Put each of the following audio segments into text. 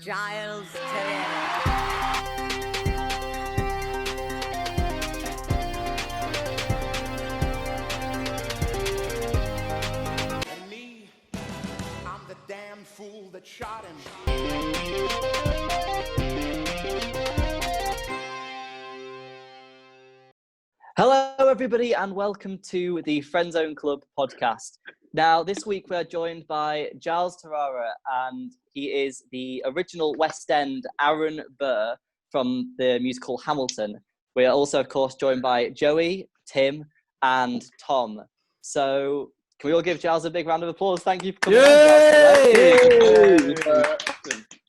Giles Terera. And me, I'm the damn fool that shot him. Hello, everybody, and welcome to the Friend Zone Club podcast. Now, this week we're joined by Giles Terera, and he is the original West End Aaron Burr from the musical Hamilton. We are also, of course, joined by Joey, Tim, and Tom. So, can we all give Giles a big round of applause? Thank you for coming on, Giles.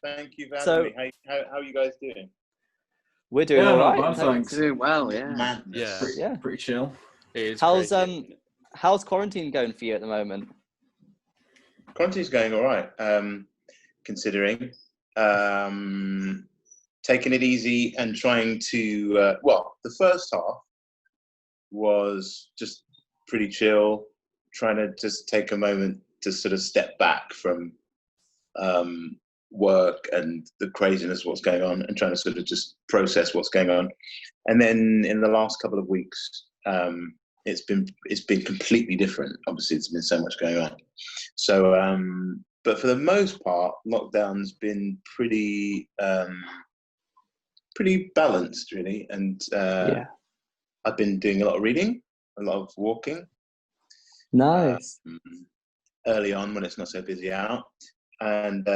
Thank you for having me. How are you guys doing? We're doing all right. Thanks. Doing well, yeah. Madness. Pretty chill. It is How's quarantine going for you at the moment? Quarantine's going all right, considering. Taking it easy and trying to, the first half was just pretty chill, trying to just take a moment to sort of step back from work and the craziness of what's going on and trying to sort of just process what's going on. And then in the last couple of weeks, it's been completely different. Obviously, there's been so much going on. So, but for the most part, lockdown's been pretty balanced, really. And I've been doing a lot of reading, a lot of walking. Nice. Early on when it's not so busy out, and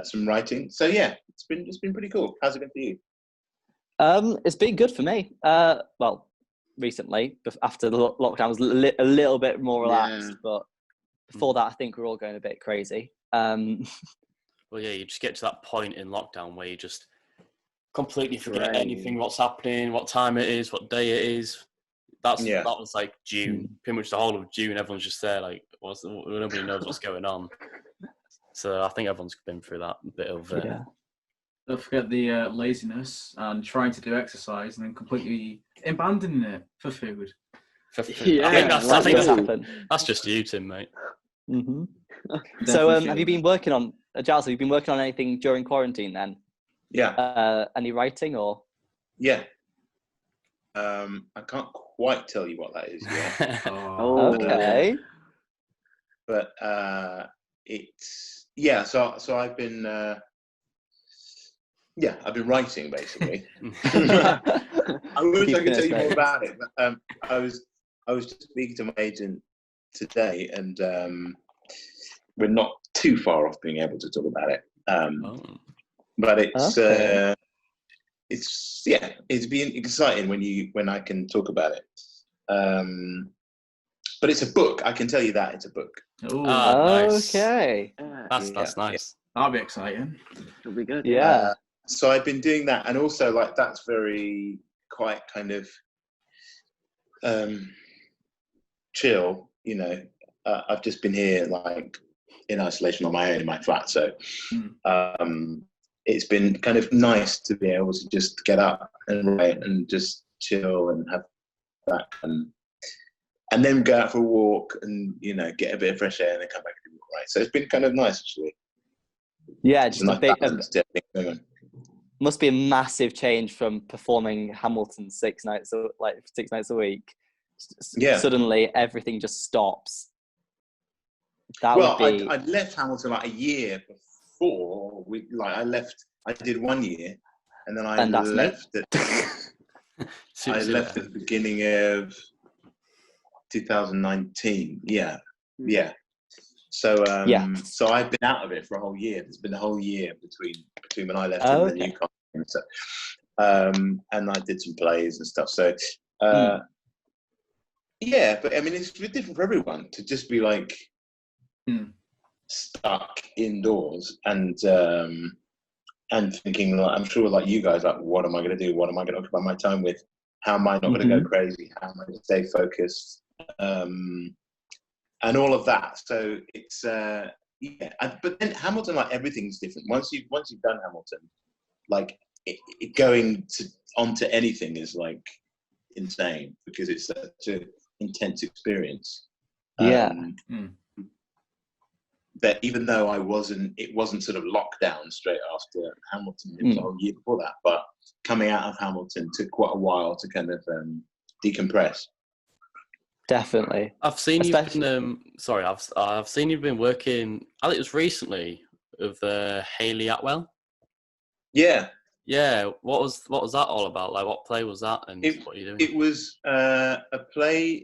some writing. So yeah, it's been pretty cool. How's it been for you? It's been good for me. Well, recently, after the lockdown was a little bit more relaxed, but before that, I think we're all going a bit crazy. Well, yeah, you just get to that point in lockdown where you just completely forget anything, what's happening, what time it is, what day it is. That was like June, pretty much the whole of June. Everyone's just there, like, nobody knows what's going on. So I think everyone's been through that bit of. Don't forget the laziness and trying to do exercise and then completely abandoning it for food. Yeah, I think that's just you, Tim, mate. Mm-hmm. So, have you been working on, Giles? Have you been working on anything during quarantine then? Yeah. Any writing or? Yeah. I can't quite tell you what that is yet. Okay. But it's So I've been I've been writing basically. I wish I could tell you more about it, but I was just speaking to my agent today, and we're not too far off being able to talk about it. But it's been exciting when I can talk about it. But it's a book. I can tell you that it's a book. Nice. Okay. That's nice. That'll be exciting. It'll be good. Yeah. So I've been doing that, and also like that's quite kind of chill. You know, I've just been here like in isolation on my own in my flat, so it's been kind of nice to be able to just get up and write and just chill and have that and then go out for a walk and, you know, get a bit of fresh air and then come back and write. So it's been kind of nice, actually. Yeah, just a big. Must be a massive change from performing Hamilton 6 nights a week. Yeah. Suddenly, everything just stops. I'd left Hamilton like a year before. I did 1 year, and then I left it. I left at the beginning of 2019. Yeah. So so I've been out of it for a whole year. There's been a whole year between when I left and the new conference. So, and I did some plays and stuff. So but I mean it's different for everyone to just be like stuck indoors and thinking like, I'm sure like you guys, like, what am I going to do? What am I going to occupy my time with? How am I not going to go crazy? How am I going to stay focused? And all of that. So it's but then Hamilton, like everything's different. Once you've done Hamilton, like going onto anything is like insane because it's such an intense experience. that even though it wasn't sort of lockdown straight after Hamilton, it was a whole year before that, but coming out of Hamilton took quite a while to kind of decompress. Definitely. I've seen you've been. Sorry, I've seen you've been working. I think it was recently with Hayley Atwell. Yeah. Yeah. What was that all about? Like, what play was that, and what are you doing? It was a play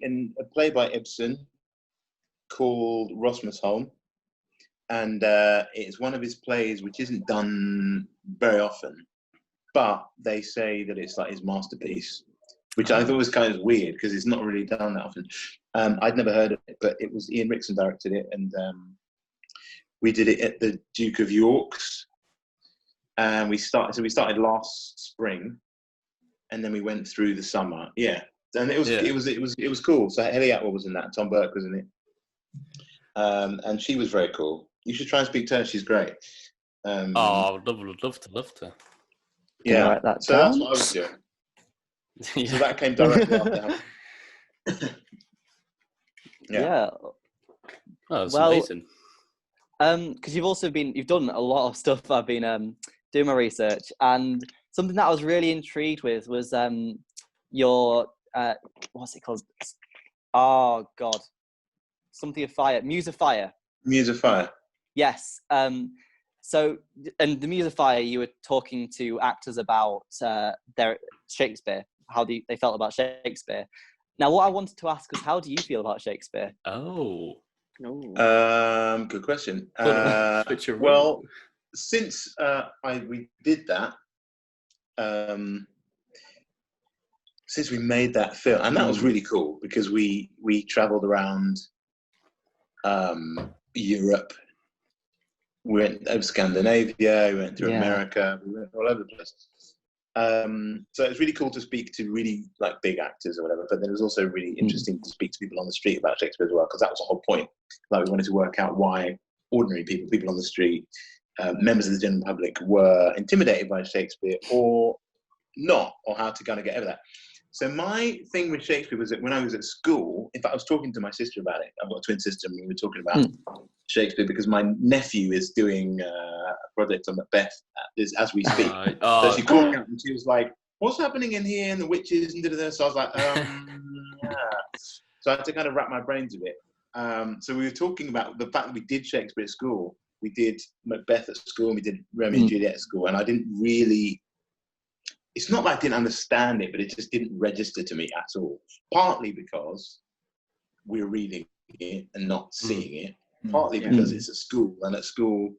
by Ibsen called Rosmersholm, and it's one of his plays which isn't done very often, but they say that it's like his masterpiece, which I thought was kind of weird because it's not really done that often. I'd never heard of it, but it was Ian Rickson directed it, and we did it at the Duke of York's, and we started last spring, and then we went through the summer. Yeah, and it was cool. So Hayley Atwell was in that, Tom Burke was in it, and she was very cool. You should try and speak to her. She's great. I would love to. Yeah, write that so down. that's what I was doing. So that came directly after. Yeah. Oh, that's amazing. Because you've done a lot of stuff. I've been doing my research, and something that I was really intrigued with was your what's it called? Oh God, something of fire, Muse of Fire. Muse of Fire. Yes. So, and the Muse of Fire, you were talking to actors about their Shakespeare, how they felt about Shakespeare. Now, what I wanted to ask was, how do you feel about Shakespeare? Good question. Well, since we did that, since we made that film, and that was really cool because we travelled around Europe. We went over Scandinavia, we went through America, we went all over the place. So it's really cool to speak to really like big actors or whatever, but then it was also really interesting to speak to people on the street about Shakespeare as well, because that was the whole point. Like, we wanted to work out why ordinary people on the street, members of the general public, were intimidated by Shakespeare or not, or how to kind of get over that. So my thing with Shakespeare was that when I was at school, in fact, I was talking to my sister about it. I've got a twin sister, and we were talking about Shakespeare because my nephew is doing a project on Macbeth as we speak. So she called me up and she was like, "What's happening in here and the witches and da-da-da?" So I was like, yeah. So I had to kind of wrap my brains a bit. So we were talking about the fact that we did Shakespeare at school. We did Macbeth at school, and we did Romeo and Juliet at school, and I didn't really. It's not like I didn't understand it, but it just didn't register to me at all. Partly because we're reading it and not seeing it. Partly because it's at school, and at school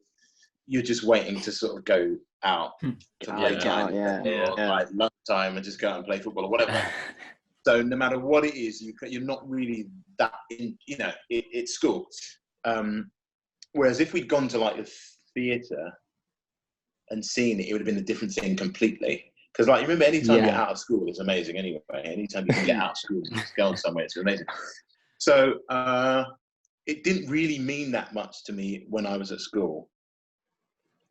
you're just waiting to sort of go out for playtime or like lunchtime and just go out and play football or whatever. So no matter what it is, you're not really that in. It's school. Whereas if we'd gone to like the theatre and seen it, it would have been a different thing completely. Because, like, you remember, anytime you're out of school, it's amazing anyway. Anytime you can get out of school and just go somewhere, it's amazing. So it didn't really mean that much to me when I was at school.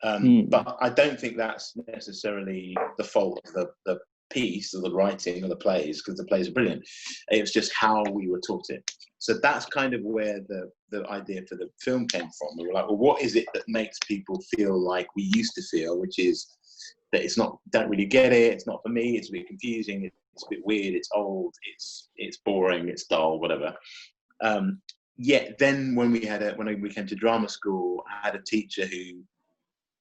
But I don't think that's necessarily the fault of the piece or the writing or the plays, because the plays are brilliant. It was just how we were taught it. So that's kind of where the idea for the film came from. We were like, well, what is it that makes people feel like we used to feel, which is that it's not, don't really get it, it's not for me, it's a bit confusing, it's a bit weird, it's old, it's boring, it's dull, whatever. Yet then when we came to drama school, I had a teacher who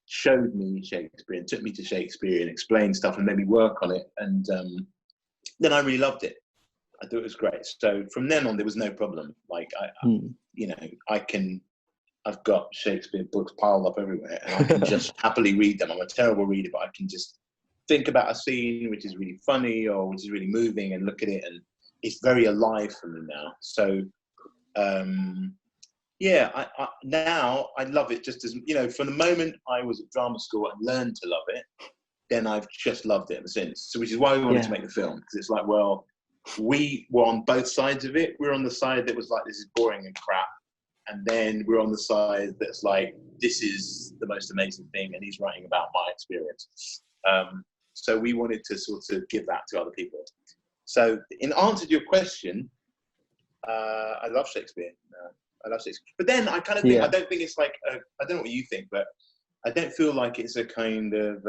showed me Shakespeare and took me to Shakespeare and explained stuff and made me work on it, and then I really loved it. I thought it was great. So from then on, there was no problem. Like I've got Shakespeare books piled up everywhere, and I can just happily read them. I'm a terrible reader, but I can just think about a scene which is really funny or which is really moving and look at it, and it's very alive for me now. So now I love it just as, from the moment I was at drama school and learned to love it, then I've just loved it ever since. So which is why we wanted to make the film, because it's like, well, we were on both sides of it. We're on the side that was like, this is boring and crap. And then we're on the side that's like, this is the most amazing thing, and he's writing about my experience. So we wanted to sort of give that to other people. So in answer to your question, I love Shakespeare. I love Shakespeare. But then I kind of think, Yeah. I don't think it's like, I don't know what you think, but I don't feel like it's a kind of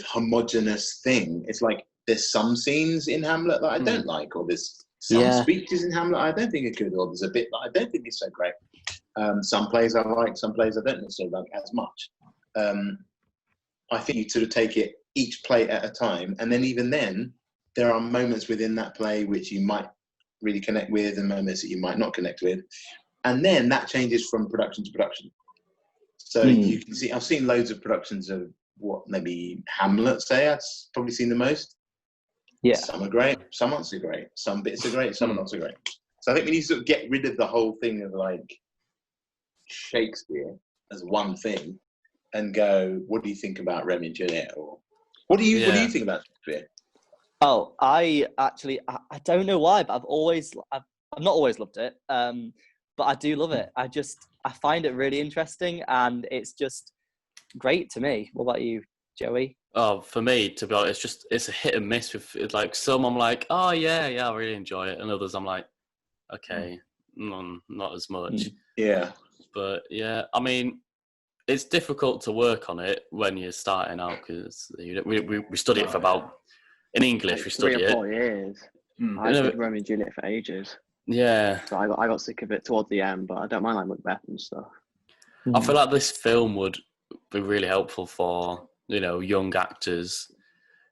homogenous thing. It's like there's some scenes in Hamlet that I don't like, or there's some speeches in Hamlet I don't think are good, or there's a bit that I don't think is so great. Some plays I like, some plays I don't necessarily like as much. I think you sort of take it each play at a time, and then even then, there are moments within that play which you might really connect with, and moments that you might not connect with, and then that changes from production to production. So you can see, I've seen loads of productions of maybe Hamlet, say, I've probably seen the most. Yeah. Some are great, some aren't so great. Some bits are great, some are not so great. So I think we need to sort of get rid of the whole thing of like Shakespeare as one thing, and go, what do you think about Romeo and Juliet, or what do you think about Shakespeare? Oh, I don't know why, but I've not always loved it, but I do love it. I find it really interesting, and it's just great to me. What about you, Joey? Oh, for me, to be honest, it's a hit and miss. With like some, I'm like, oh yeah, I really enjoy it, and others, I'm like, okay, not as much. Yeah, but yeah, I mean, it's difficult to work on it when you're starting out, because we study it for about, in English, we study 3 or 4 years. I studied Romeo and Juliet for ages. Yeah. So I got sick of it towards the end, but I don't mind like Macbeth and stuff. I feel like this film would be really helpful for, young actors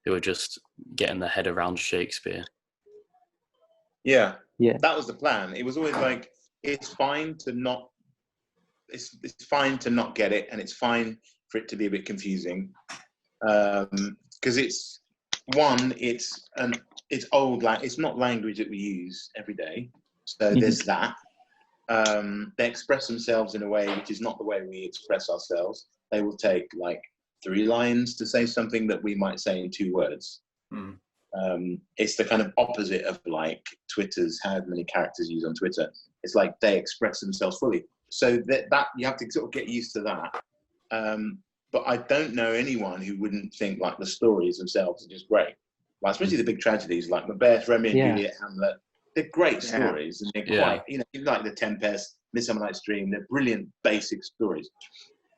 who are just getting their head around Shakespeare. Yeah. That was the plan. It was always like, it's fine to not get it, and it's fine for it to be a bit confusing, because it's old, like it's not language that we use every day, so there's that. They express themselves in a way which is not the way we express ourselves. They will take like 3 lines to say something that we might say in 2 words. It's the kind of opposite of like Twitter's how many characters used on Twitter. It's like they express themselves fully, so that you have to sort of get used to that. But I don't know anyone who wouldn't think like the stories themselves are just great. Like, especially the big tragedies like Macbeth, Romeo and Juliet, Hamlet. They're great stories, and they're quite, like The Tempest, Midsummer Night's Dream. They're brilliant, basic stories.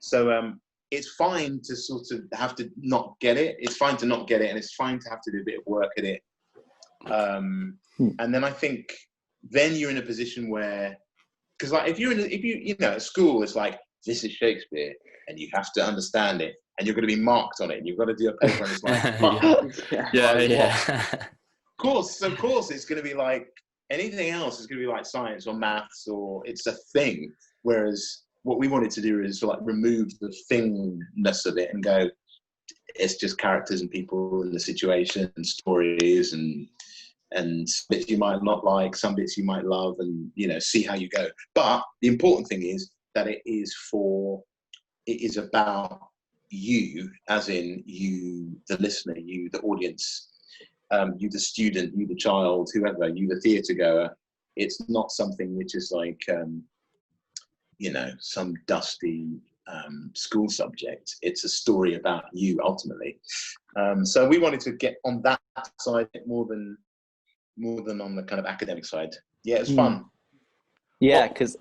So it's fine to sort of have to not get it. It's fine to not get it, and it's fine to have to do a bit of work at it. And then I think then you're in a position where, because like if you at school, it's like, this is Shakespeare, and you have to understand it, and you're going to be marked on it, and you've got to do a paper, and it's like, Of course, it's going to be like anything else is going to be like science or maths, or it's a thing. Whereas what we wanted to do is to like remove the thingness of it and go, it's just characters and people and the situation and stories and bits you might not like, some bits you might love, and see how you go. But the important thing is that it is about you, as in you, the listener, you, the audience, you, the student, you, the child, whoever, you, the theatre goer. It's not something which is like, some dusty school subject. It's a story about you, ultimately. So we wanted to get on that side more than on the kind of academic side. Yeah, it's fun. Yeah, because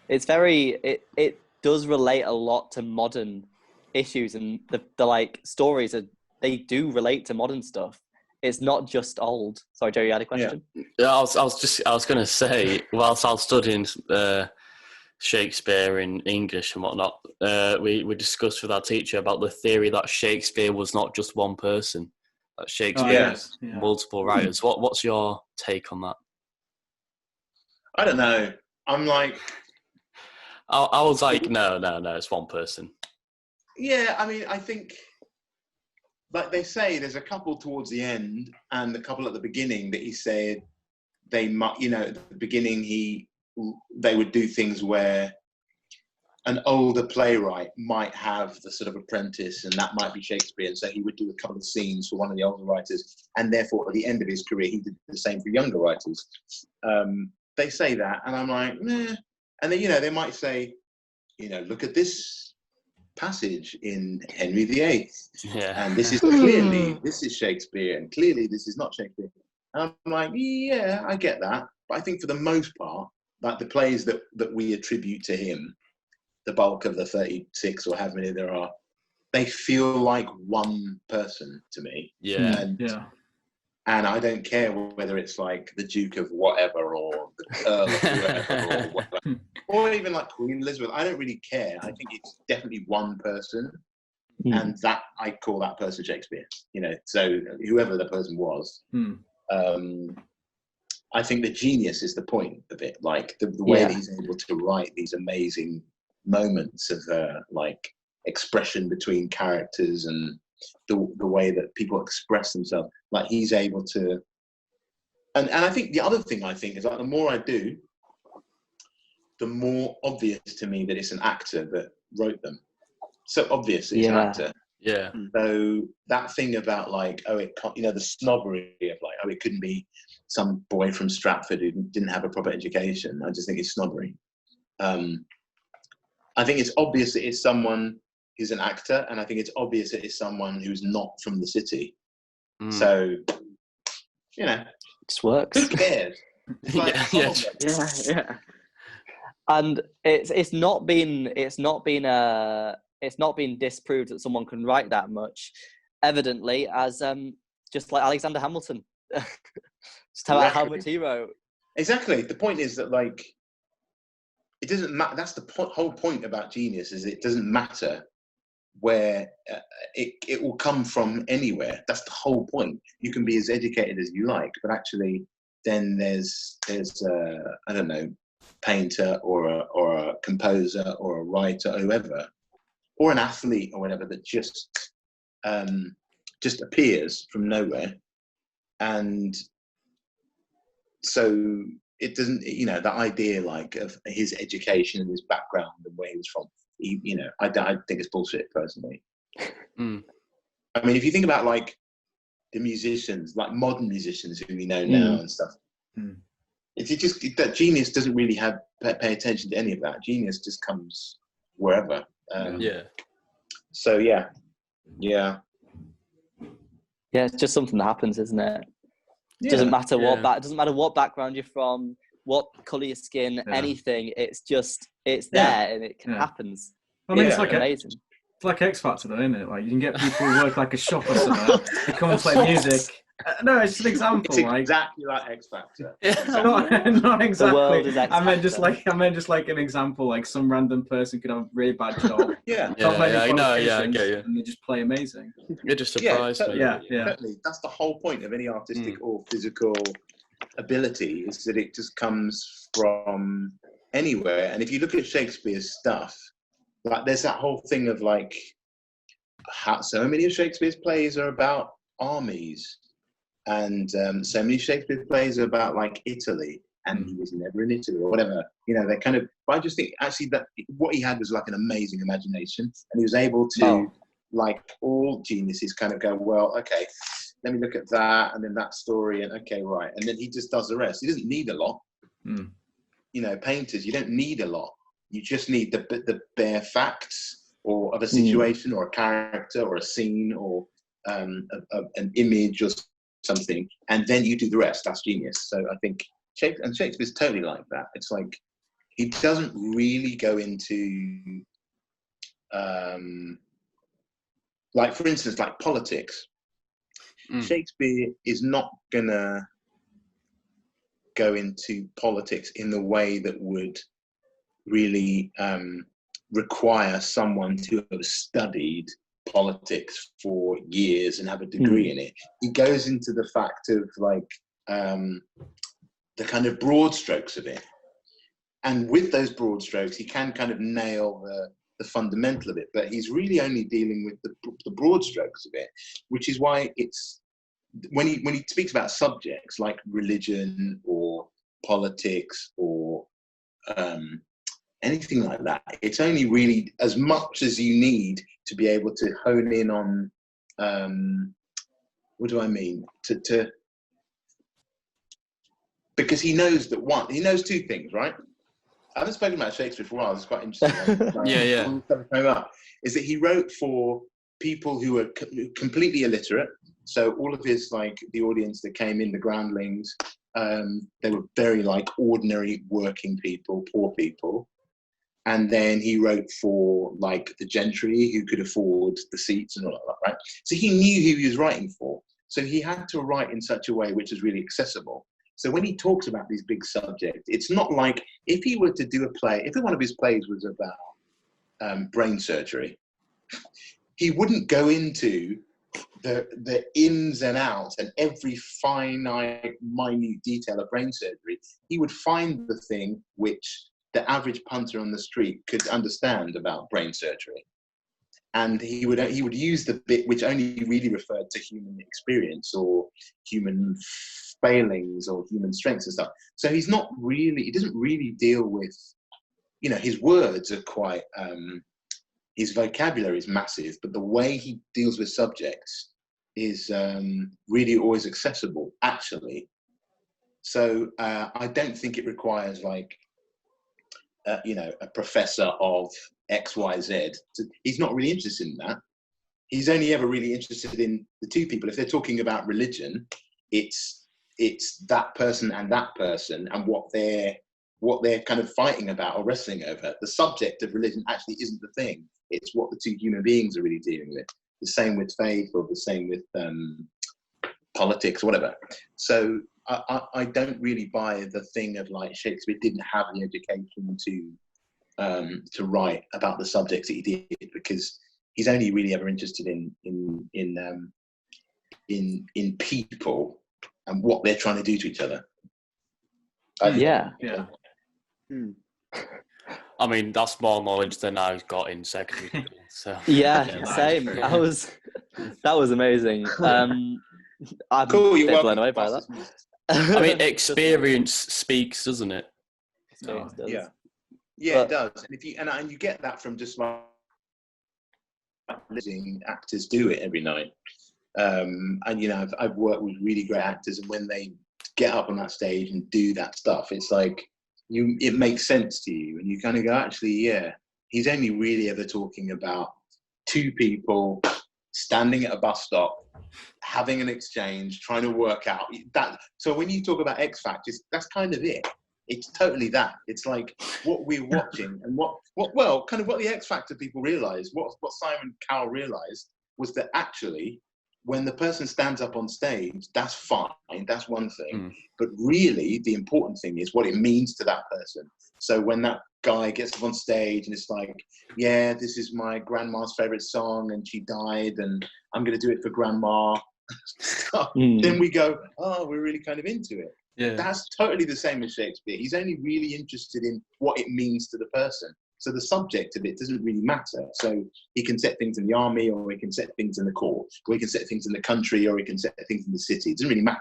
it's very, it does relate a lot to modern issues, and the like stories they do relate to modern stuff. It's not just old. Sorry, Joe, you had a question? Yeah, I was going to say, whilst I was studying Shakespeare in English and whatnot, we discussed with our teacher about the theory that Shakespeare was not just one person, that Shakespeare has multiple writers. What's your take on that? I don't know. I'm like, I was like, no, it's one person. Yeah, I mean, I think, like they say, there's a couple towards the end and a couple at the beginning that he said they might, at the beginning they would do things where an older playwright might have the sort of apprentice, and that might be Shakespeare, and so he would do a couple of scenes for one of the older writers, and therefore at the end of his career he did the same for younger writers. They say that, and I'm like, meh. And then they might say, look at this passage in Henry VIII, and this is clearly this is Shakespeare, and clearly this is not Shakespeare. And I'm like, yeah, I get that, but I think for the most part like the plays that we attribute to him, the bulk of the 36 or however many there are, they feel like one person to me. Yeah. And I don't care whether it's like the Duke of whatever or the Earl of whoever or whatever, or even like Queen Elizabeth. I don't really care. I think it's definitely one person, and that I call that person Shakespeare. You know, so whoever the person was. I think the genius is the point of it, like the way that he's able to write these amazing moments of like expression between characters and the way that people express themselves. Like he's able to, and I think the other thing I think is like the more I do, the more obvious to me that it's an actor that wrote them. So obvious it's an actor. Yeah. So that thing about like, oh, it can't, you know, the snobbery of like, oh, it couldn't be some boy from Stratford who didn't have a proper education. I just think it's snobbery. I think it's obvious that it's someone who's an actor, and I think it's obvious that it's someone who's not from the city. So, you know, just works. Who cares? It's like, yeah. And it's not been disproved that someone can write that much, evidently, as just like Alexander Hamilton. Just how much he wrote. Exactly. The point is that like it doesn't matter. That's the whole point about genius, is it doesn't matter where it will come from anywhere. That's the whole point. You can be as educated as you like, but actually then there's I don't know, painter or a composer or a writer or whoever, or an athlete or whatever, that just appears from nowhere. And so it doesn't, you know, the idea like of his education and his background and where he was from, you know, I think it's bullshit personally. I mean, if you think about like the musicians, like modern musicians who we know now and stuff, it's just that genius doesn't really pay attention to any of that. Genius just comes wherever. So yeah, it's just something that happens, isn't it? Doesn't matter doesn't matter what background you're from, what colour your skin, anything. It's there and it happens. I mean, it's like amazing. It's like X Factor, though, isn't it? Like you can get people who work like a shop or something. They come and play music. No, it's just an example. It's exactly like X Factor. Not exactly. The world is X I meant just like an example. Like some random person could have a really bad job. I get you. And they just play amazing. It just surprised me. Totally. That's the whole point of any artistic or physical ability, is that it just comes from anywhere. And if you look at Shakespeare's stuff, like there's that whole thing of like how so many of Shakespeare's plays are about armies, and so many Shakespeare plays are about like Italy, and he was never in Italy or whatever. You know, they kind of. But I just think actually that what he had was like an amazing imagination, and he was able to, like all geniuses, kind of go, well, okay, let me look at that, and then that story, and okay, right, and then he just does the rest. He doesn't need a lot. You know, painters, you don't need a lot. You just need the bare facts, or of a situation, or a character, or a scene, or an image, or something, and then you do the rest. That's genius. So I think Shakespeare's totally like that. It's like he doesn't really go into, like for instance, like politics. Shakespeare is not gonna go into politics in the way that would really require someone to have studied politics for years and have a degree in it. He goes into the fact of like the kind of broad strokes of it, and with those broad strokes he can kind of nail the fundamental of it, but he's really only dealing with the broad strokes of it, which is why it's when he speaks about subjects like religion or politics or anything like that, it's only really as much as you need to be able to hone in on what do I mean, to because he knows two things, right? I haven't spoken about Shakespeare for a while. It's quite interesting. Is that he wrote for people who were completely illiterate. So all of his, like the audience that came in, the groundlings, They were very like ordinary working people, poor people. And then he wrote for like the gentry who could afford the seats and all that, right? So he knew who he was writing for. So he had to write in such a way which is really accessible. So when he talks about these big subjects, it's not like if he were to do a play, if one of his plays was about brain surgery, he wouldn't go into the ins and outs and every finite, minute detail of brain surgery. He would find the thing which the average punter on the street could understand about brain surgery. And he would use the bit which only really referred to human experience or human failings or human strengths and stuff. So he doesn't really deal with, his words are quite, his vocabulary is massive, but the way he deals with subjects is really always accessible, actually. So I don't think it requires like, a professor of X, Y, Z. He's not really interested in that. He's only ever really interested in the two people. If they're talking about religion, it's that person and what they're kind of fighting about or wrestling over. The subject of religion actually isn't the thing. It's what the two human beings are really dealing with. The same with faith, or the same with politics, or whatever. So I don't really buy the thing of like Shakespeare didn't have the education to write about the subjects that he did, because he's only really ever interested in people and what they're trying to do to each other. Yeah. I mean, that's more knowledge than I got in secondary school. So Yeah, same. That was amazing. I'm Cool, you're blown welcome. away by that. I mean, experience speaks, doesn't it? Experience does. Yeah, But- it does. And you get that from just like listening actors do it every night. And I've worked with really great actors, and when they get up on that stage and do that stuff, it's like it makes sense to you, and you kind of go, actually, yeah, he's only really ever talking about two people standing at a bus stop, having an exchange, trying to work out that. So when you talk about X Factors, that's kind of it. It's totally that. It's like what we're watching, and what the X Factor people realised, what Simon Cowell realised, was that actually, when the person stands up on stage, that's fine, that's one thing. But really, the important thing is what it means to that person. So when that guy gets up on stage and it's like, yeah, this is my grandma's favourite song and she died and I'm going to do it for grandma, then we go, oh, we're really kind of into it. Yeah. That's totally the same as Shakespeare. He's only really interested in what it means to the person. So the subject of it doesn't really matter. So he can set things in the army, or he can set things in the court, or he can set things in the country, or he can set things in the city. It doesn't really matter.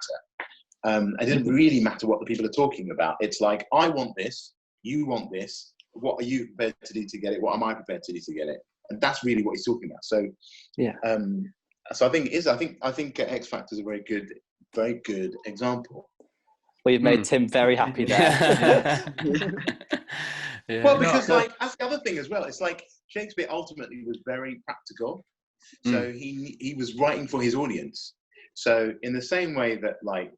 It doesn't really matter what the people are talking about. It's like, I want this, you want this. What are you prepared to do to get it? What am I prepared to do to get it? And that's really what he's talking about. So yeah. So I think X Factor is a very good example. Well, you've made Tim very happy there. Yeah. Well, because that's the other thing as well. It's like Shakespeare ultimately was very practical, so he was writing for his audience. So in the same way that, like,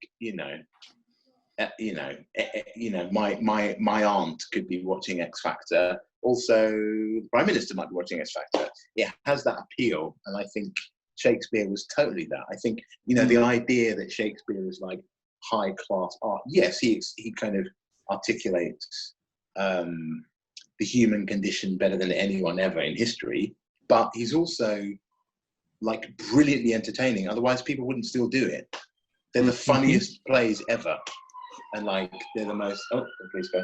my aunt could be watching X Factor, also the Prime Minister might be watching X Factor. It has that appeal, and I think Shakespeare was totally that. I think the idea that Shakespeare is like high class art. Yes, he kind of articulates the human condition better than anyone ever in history, but he's also like brilliantly entertaining. Otherwise people wouldn't still do it. They're the funniest plays ever, and like they're the most please go.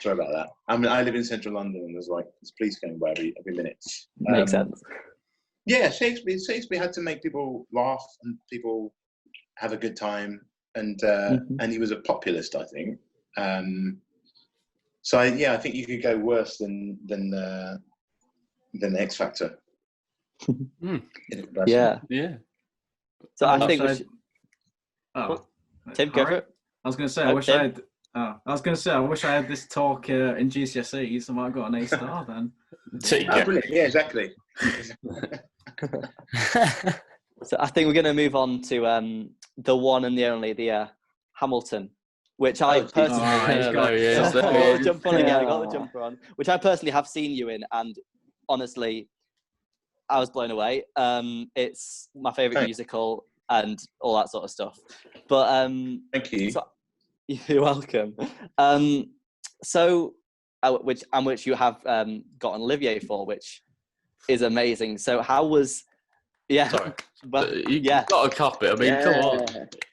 Sorry about that. I mean, I live in central London, and there's police going by every minute. Makes sense. Yeah, Shakespeare had to make people laugh and people have a good time, and he was a populist, I think. So I think you could go worse than the X Factor. Yeah. So I think Tim, go for it. I was going to say, I wish I had this talk in GCSEs. I might have got an A star then. Brilliant. Yeah, exactly. So I think we're going to move on to the one and the only, the Hamilton, which I personally there he is. jump on again. I got the jumper on, which I personally have seen you in, and honestly, I was blown away. It's my favourite musical and all that sort of stuff. But thank you. So, you're welcome. Which you have got an Olivier for, which is amazing. So how was? Yeah. Sorry. But you got a copy. I mean, come on.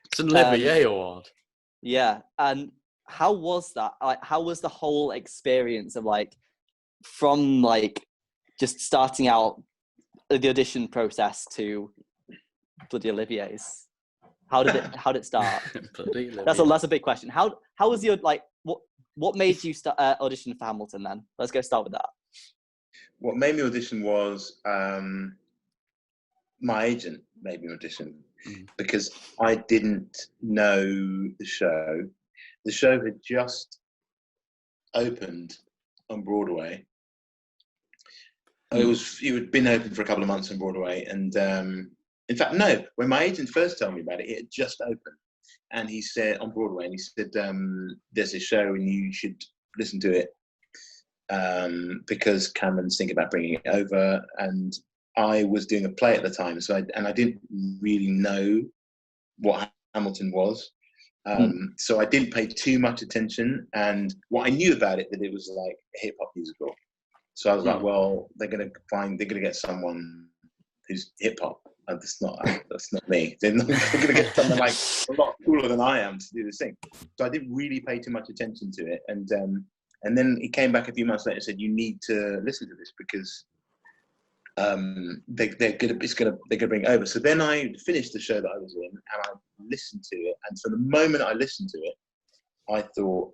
It's an Olivier award. Yeah. And how was that? Like, how was the whole experience of from just starting out the audition process to bloody Olivier's? How did it start? That's a big question. How was your what made you start audition for Hamilton then? Let's go start with that. What made me audition was my agent made me audition because I didn't know the show. The show had just opened on Broadway. It had been open for a couple of months on Broadway, and in fact, no. When my agent first told me about it, it had just opened, and he said on Broadway, and he said, "There's a show, and you should listen to it because Cameron's thinking about bringing it over." And I was doing a play at the time, so I didn't really know what Hamilton was, so I didn't pay too much attention. And what I knew about it, that it was like a hip hop musical. So I was like, well, they're gonna get someone who's hip hop. That's not me. They're gonna get someone like a lot cooler than I am to do this thing. So I didn't really pay too much attention to it. And then he came back a few months later and said, you need to listen to this because they're gonna bring it over. So then I finished the show that I was in, and I listened to it. And from the moment I listened to it, I thought,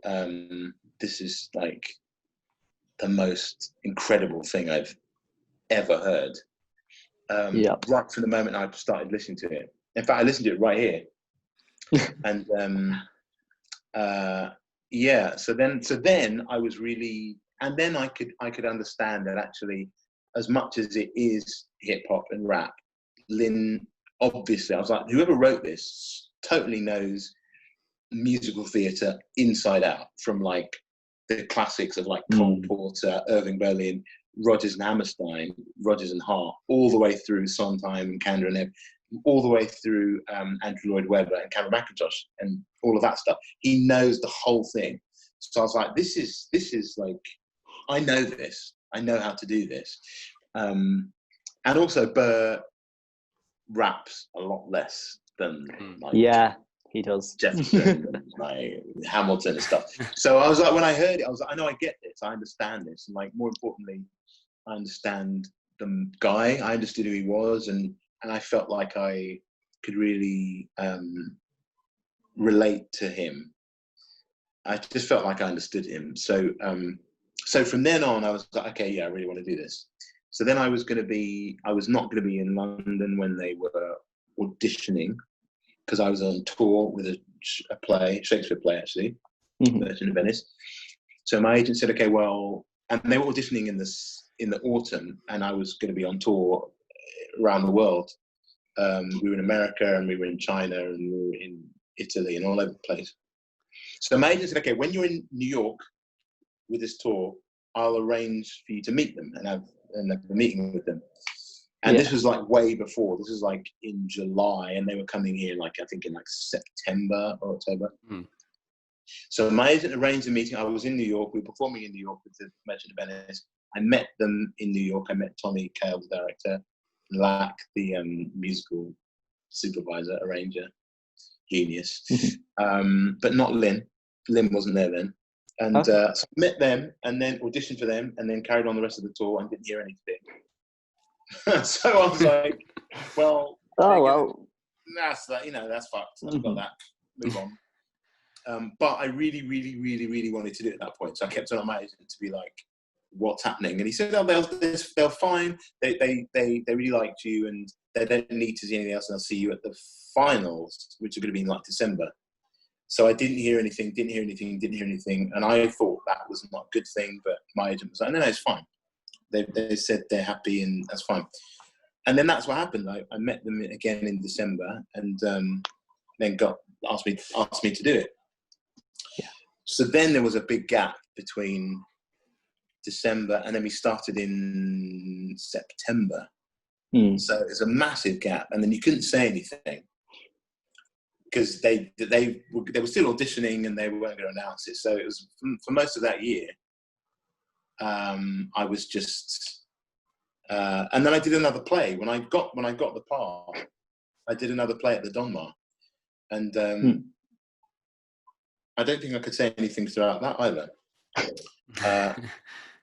this is like the most incredible thing I've ever heard. Right from the moment I started listening to it. In fact, I listened to it right here. And so then I was really, and then I could understand that actually, as much as it is hip hop and rap, Lynn, obviously, I was like, whoever wrote this totally knows musical theatre inside out, from like the classics of like Cole Porter, Irving Berlin, Rodgers and Hammerstein, Rodgers and Hart, all the way through Sondheim and Kander and Ebb, all the way through Andrew Lloyd Webber and Cameron Mackintosh and all of that stuff. He knows the whole thing. So I was like, this is like, I know this. I know how to do this. And also Burr raps a lot less than he does. Jefferson and like Hamilton and stuff. So I was like, when I heard it, I was like, I know I get this. I understand this. And like, more importantly, I understand the guy. I understood who he was, and I felt like I could really relate to him. I just felt like I understood him. So from then on, I was like, okay, yeah, I really want to do this. So then I was not going to be in London when they were auditioning, because I was on tour with a Shakespeare play, actually, Merchant of Venice. So my agent said, okay, well, and they were auditioning in the autumn, and I was going to be on tour around the world. We were in America, and we were in China, and we were in Italy, and all over the place. So my agent said, okay, when you're in New York with this tour, I'll arrange for you to meet them and have a meeting with them. And this was like way before. This was like in July, and they were coming here like, I think in like September or October. So my agent arranged a meeting. I was in New York. We were performing in New York with the Merchant of Venice. I met them in New York. I met Tommy Kail, the director, Lack, the musical supervisor, arranger, genius, but not Lynn. Lynn wasn't there then. And so I met them, and then auditioned for them, and then carried on the rest of the tour and didn't hear anything. So I was like, well, that's that. That's fucked. I've got that. Move on. But I really, really, really, really wanted to do it at that point. So I kept on my agent to be like, what's happening? And he said, oh, they're fine. They really liked you, and they don't need to see anything else, and they'll see you at the finals, which are going to be in like December. So I didn't hear anything, and I thought that was not a good thing, but my agent was like, no, it's fine. They said they're happy, and that's fine. and then that's what happened. I met them again in December, and then asked me to do it. Yeah. So then there was a big gap between December, and then we started in September. So it's a massive gap, and then you couldn't say anything because they were still auditioning and they weren't going to announce it. So it was for most of that year. I was just, and then I did another play when I got the part. I did another play at the Donmar, and I don't think I could say anything throughout that either.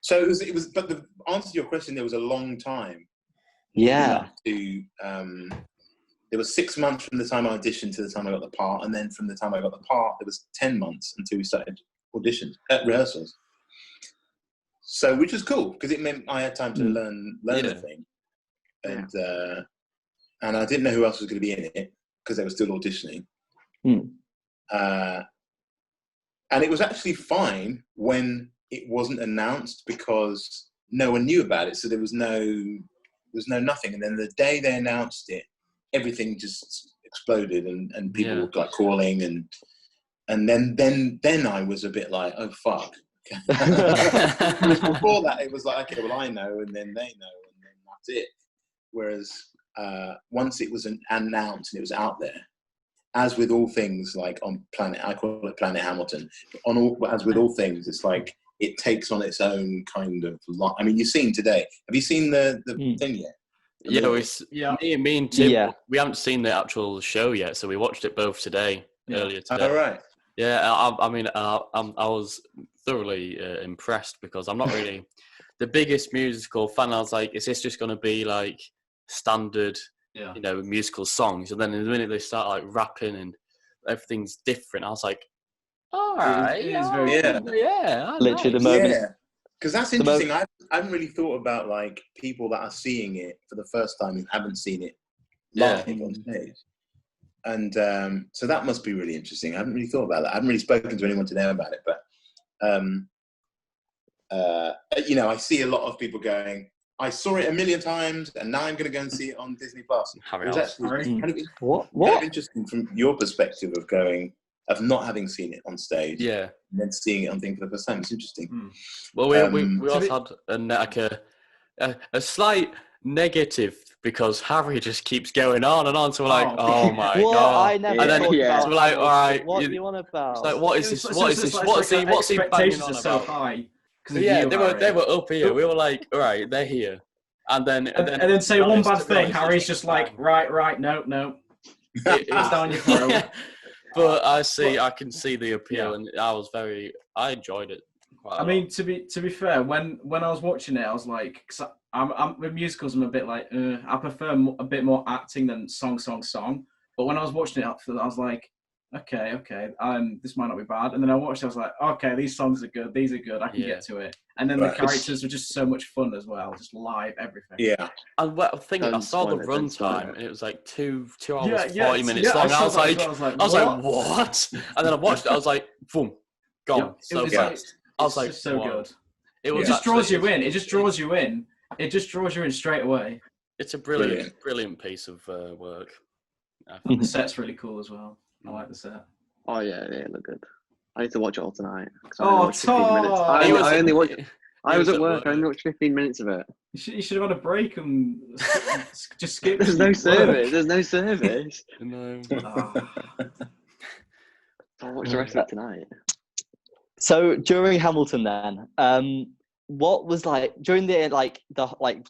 So it was. But the answer to your question, there was a long time. Yeah. There was 6 months from the time I auditioned to the time I got the part, and then from the time I got the part, there was 10 months until we started auditions at rehearsals. So, which was cool because it meant I had time to learn the thing, and I didn't know who else was going to be in it because they were still auditioning. And it was actually fine when it wasn't announced because no one knew about it, so there was no nothing. And then the day they announced it, everything just exploded, and people were like calling, and then I was a bit like, oh fuck. Because before that it was like, okay, well I know, and then they know, and then that's it. Whereas once it was announced and it was out there, as with all things like on Planet, I call it Planet Hamilton, as with all things, it's like it takes on its own kind of life. I mean, you've seen today. Have you seen the thing yet? Me and Tim, we haven't seen the actual show yet, so we watched it both earlier today. All right. Yeah, I was thoroughly impressed because I'm not really the biggest musical fan. I was like, is this just going to be like standard, musical songs? And then in the minute they start like rapping and everything's different, I was like, all right, it is very cool. Yeah, literally the moment. Yeah, because that's interesting. I haven't really thought about like people that are seeing it for the first time and haven't seen it live on stage. And so that must be really interesting. I haven't really thought about that. I haven't really spoken to anyone today about it, but I see a lot of people going, I saw it a million times, and now I'm going to go and see it on Disney Plus. It was actually kind of interesting from your perspective of not having seen it on stage, and then seeing it on thing for the first time. It's interesting. Well, we also had a slight negative because Harry just keeps going on and on. So we're like, oh my god! I never thought about. So we're like, all right, what do you want about? It's like, what is this? What is this? What's he banging on about? So high. Yeah, they were up here. We were like, all right, they're here, and then say one bad thing. Harry's just like, right, no. It's down your throat. But I can see the appeal, and I enjoyed it. I mean, to be fair, when I was watching it, I was like, cause I'm with musicals, I'm a bit like, I prefer a bit more acting than song. But when I was watching it, I was like, okay, this might not be bad. And then I watched it, I was like, okay, these songs are good, these are good, I can get to it. And then the characters were just so much fun as well, just live, everything. Yeah. And I saw the runtime, and it was like 2 hours, 40 minutes long. I was like, what? And then I watched it, I was like, boom, gone. So fast. I was like, so good. It just draws you in. It just draws you in. It just draws you in straight away. It's a brilliant piece of work. The set's really cool as well. I like the set. Oh yeah, it looked good. I need to watch it all tonight. Oh, Tom! I was at work. I only watched 15 minutes of it. You should have had a break and just skip. There's no service. There's no service. No. I'll watch the rest of it tonight. So during Hamilton, then, what was like during the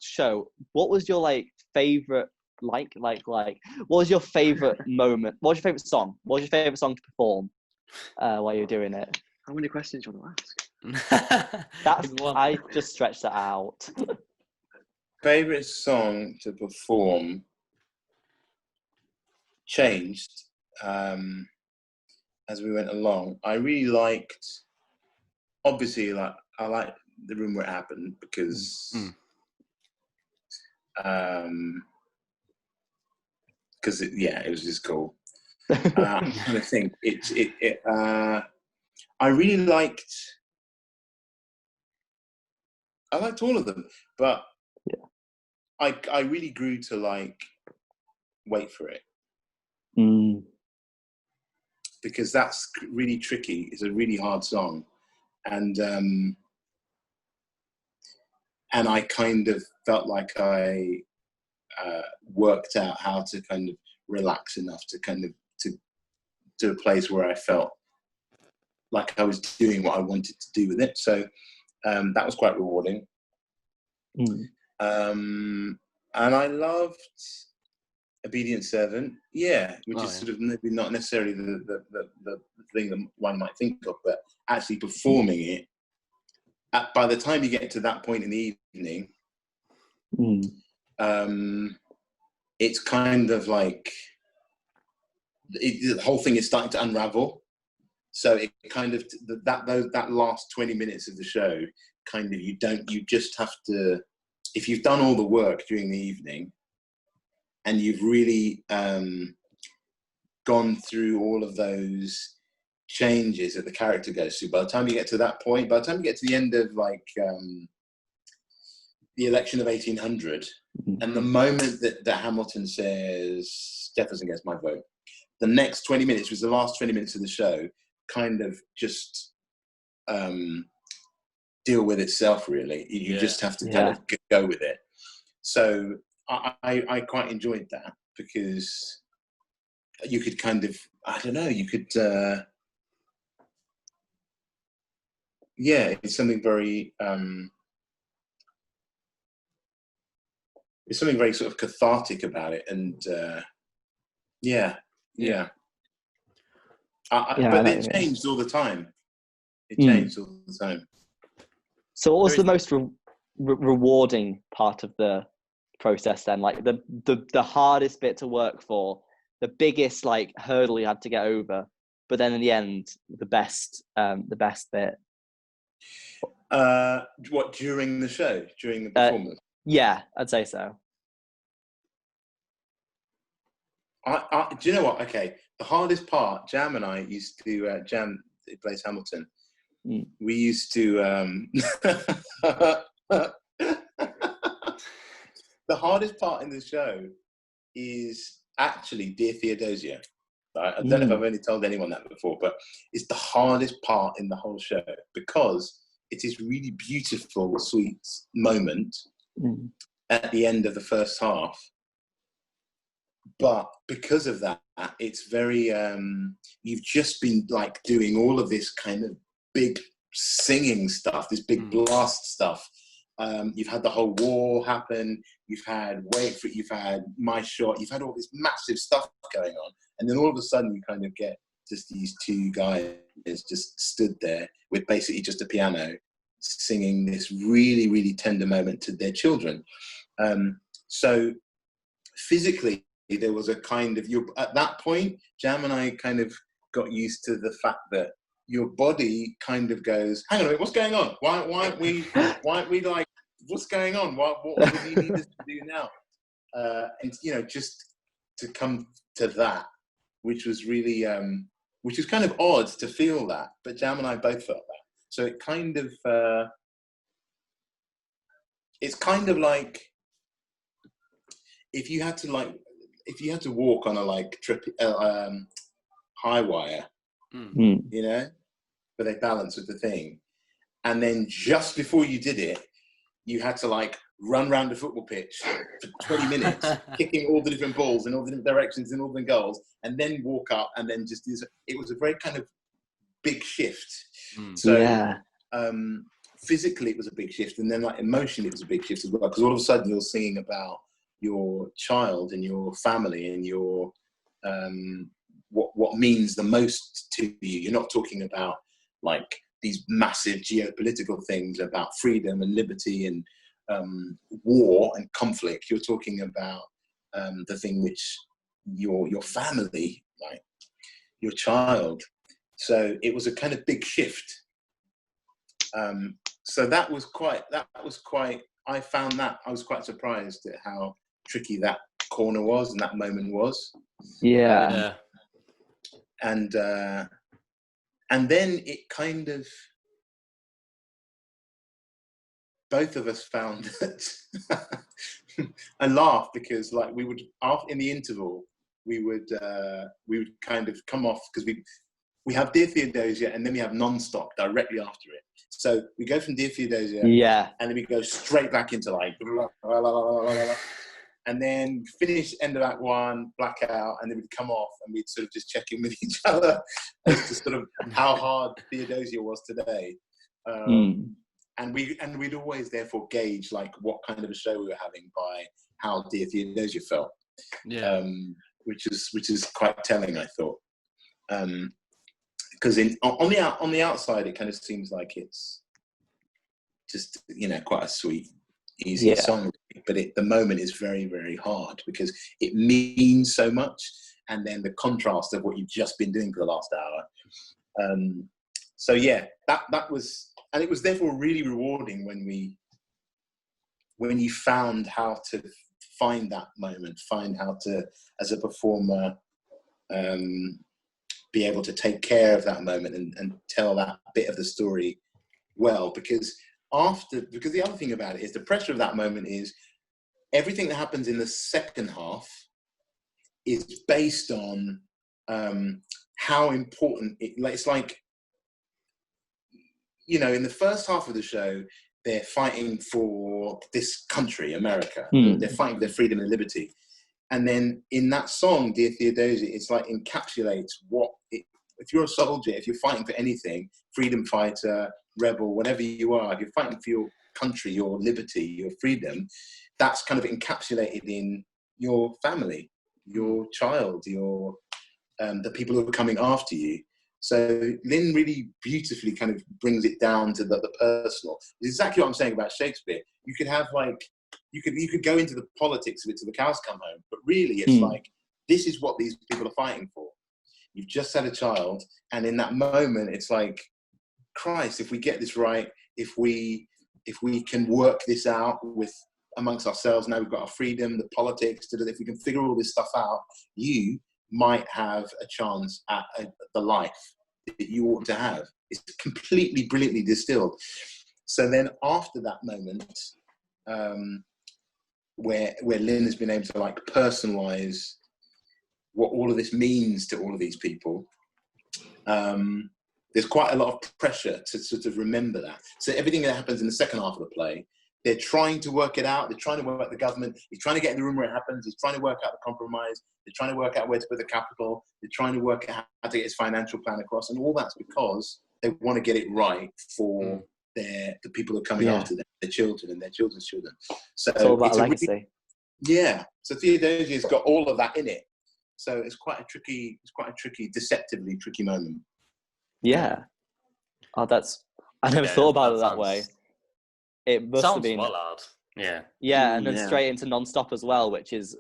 show? What was your favorite what was your favorite moment? What was your favorite song? What was your favorite song to perform while you were doing it? How many questions do you want to ask? I just stretched that out. Favorite song to perform changed as we went along. I really liked, obviously, I liked The Room Where It Happened because it was just cool. I'm trying to think. I really liked. I liked all of them, but I really grew to like wait for it. Because that's really tricky. It's a really hard song. And I kind of felt like I worked out how to kind of relax enough to kind of to a place where I felt like I was doing what I wanted to do with it. So that was quite rewarding. And I loved Obedient Servant, which is sort of maybe not necessarily the thing that one might think of, but actually performing it. By the time you get to that point in the evening, it's kind of like the whole thing is starting to unravel. So it kind of that last 20 minutes of the show, kind of you just have to, if you've done all the work during the evening and you've really gone through all of those changes that the character goes through, by the time you get to that point, by the time you get to the end of like the election of 1800, and the moment that Hamilton says Jefferson gets my vote, the next 20 minutes was the last 20 minutes of the show, kind of just deal with itself, really. You just have to kind of go with it. So I quite enjoyed that, because you could kind of, I don't know, you could, it's something very, there's something very sort of cathartic about it. And but it changed all the time. It changed all the time. So what was the most rewarding part of the process then? Like the hardest bit to work for, the biggest like hurdle you had to get over, but then in the end, the best bit? What, during the show, during the performance? Yeah, I'd say so. Do you know what? Okay, the hardest part, Jam and I used to, Jam plays Hamilton, we used to, the hardest part in the show is actually Dear Theodosia. I don't know if I've only told anyone that before, but it's the hardest part in the whole show, because it is really beautiful, sweet moment at the end of the first half. But because of that, it's very, you've just been like doing all of this kind of big singing stuff, this big blast stuff. You've had the whole war happen, you've had Wait For It, you've had My Shot, you've had all this massive stuff going on. And then all of a sudden you kind of get just these two guys just stood there with basically just a piano singing this really, really tender moment to their children. So physically, there was a kind of, at that point, Jam and I kind of got used to the fact that your body kind of goes, hang on a minute, what's going on? Why aren't we like, what's going on? What do you need us to do now? And, you know, just to come to that, which was really, which was kind of odd to feel that, but Jam and I both felt that. So it kind of, it's kind of like, if you had to walk on a like high wire, you know, but they balance with the thing, and then just before you did it, you had to like run around the football pitch for 20 minutes, kicking all the different balls in all the different directions and all the goals, and then walk up and then just do this. It was a very kind of big shift. So physically it was a big shift, and then like emotionally it was a big shift as well, because all of a sudden you're singing about your child and your family and your what means the most to you. You're not talking about like these massive geopolitical things about freedom and liberty and war and conflict. You're talking about the thing which your family, like your child. So it was a kind of big shift. So that was quite. I found that I was quite surprised at how tricky that corner was and that moment was. And then it kind of, both of us found that I laugh because like we would in the interval we would kind of come off because we have Dear Theodosia and then we have Non-Stop directly after it. So we go from Dear Theodosia, and then we go straight back into like, and then finish end of Act 1, blackout, and then we'd come off and we'd sort of just check in with each other as to sort of how hard Theodosia was today. And we'd always therefore gauge like what kind of a show we were having by how Dear Theodosia felt. Yeah. Which is quite telling, I thought. Because on the outside, it kind of seems like it's just quite a sweet, easy song, but the moment is very, very hard because it means so much, and then the contrast of what you've just been doing for the last hour. So yeah, that was, and it was therefore really rewarding when you found how to find that moment, find how to, as a performer, be able to take care of that moment and tell that bit of the story well. Because the other thing about it is the pressure of that moment is everything that happens in the second half is based on how important it's like, in the first half of the show, they're fighting for this country, America. They're fighting for their freedom and liberty. And then in that song, Dear Theodosia, it's like encapsulates if you're a soldier, if you're fighting for anything, freedom fighter, rebel, whatever you are, if you're fighting for your country, your liberty, your freedom, that's kind of encapsulated in your family, your child, the people who are coming after you. So Lynn really beautifully kind of brings it down to the personal. It's exactly what I'm saying about Shakespeare. You could have you could go into the politics of it till the cows come home, but really it's like, this is what these people are fighting for. You've just had a child, and in that moment, it's like, Christ, if we get this right, if we can work this out amongst ourselves, now we've got our freedom, the politics, if we can figure all this stuff out, you might have a chance at the life that you ought to have. It's completely brilliantly distilled. So then after that moment, where Lynn has been able to like personalize what all of this means to all of these people, there's quite a lot of pressure to sort of remember that. So everything that happens in the second half of the play, they're trying to work it out. They're trying to work out the government. He's trying to get in the room where it happens. He's trying to work out the compromise. They're trying to work out where to put the capital. They're trying to work out how to get his financial plan across. And all that's because they want to get it right for the people who are coming after them, their children and their children's children. So it's all about legacy. So Theodosia's got all of that in it. So it's quite a tricky, deceptively tricky moment. Yeah. Oh, I never thought about it that way. It must have been. Well hard. Yeah. Yeah, and then straight into Non-Stop as well, which is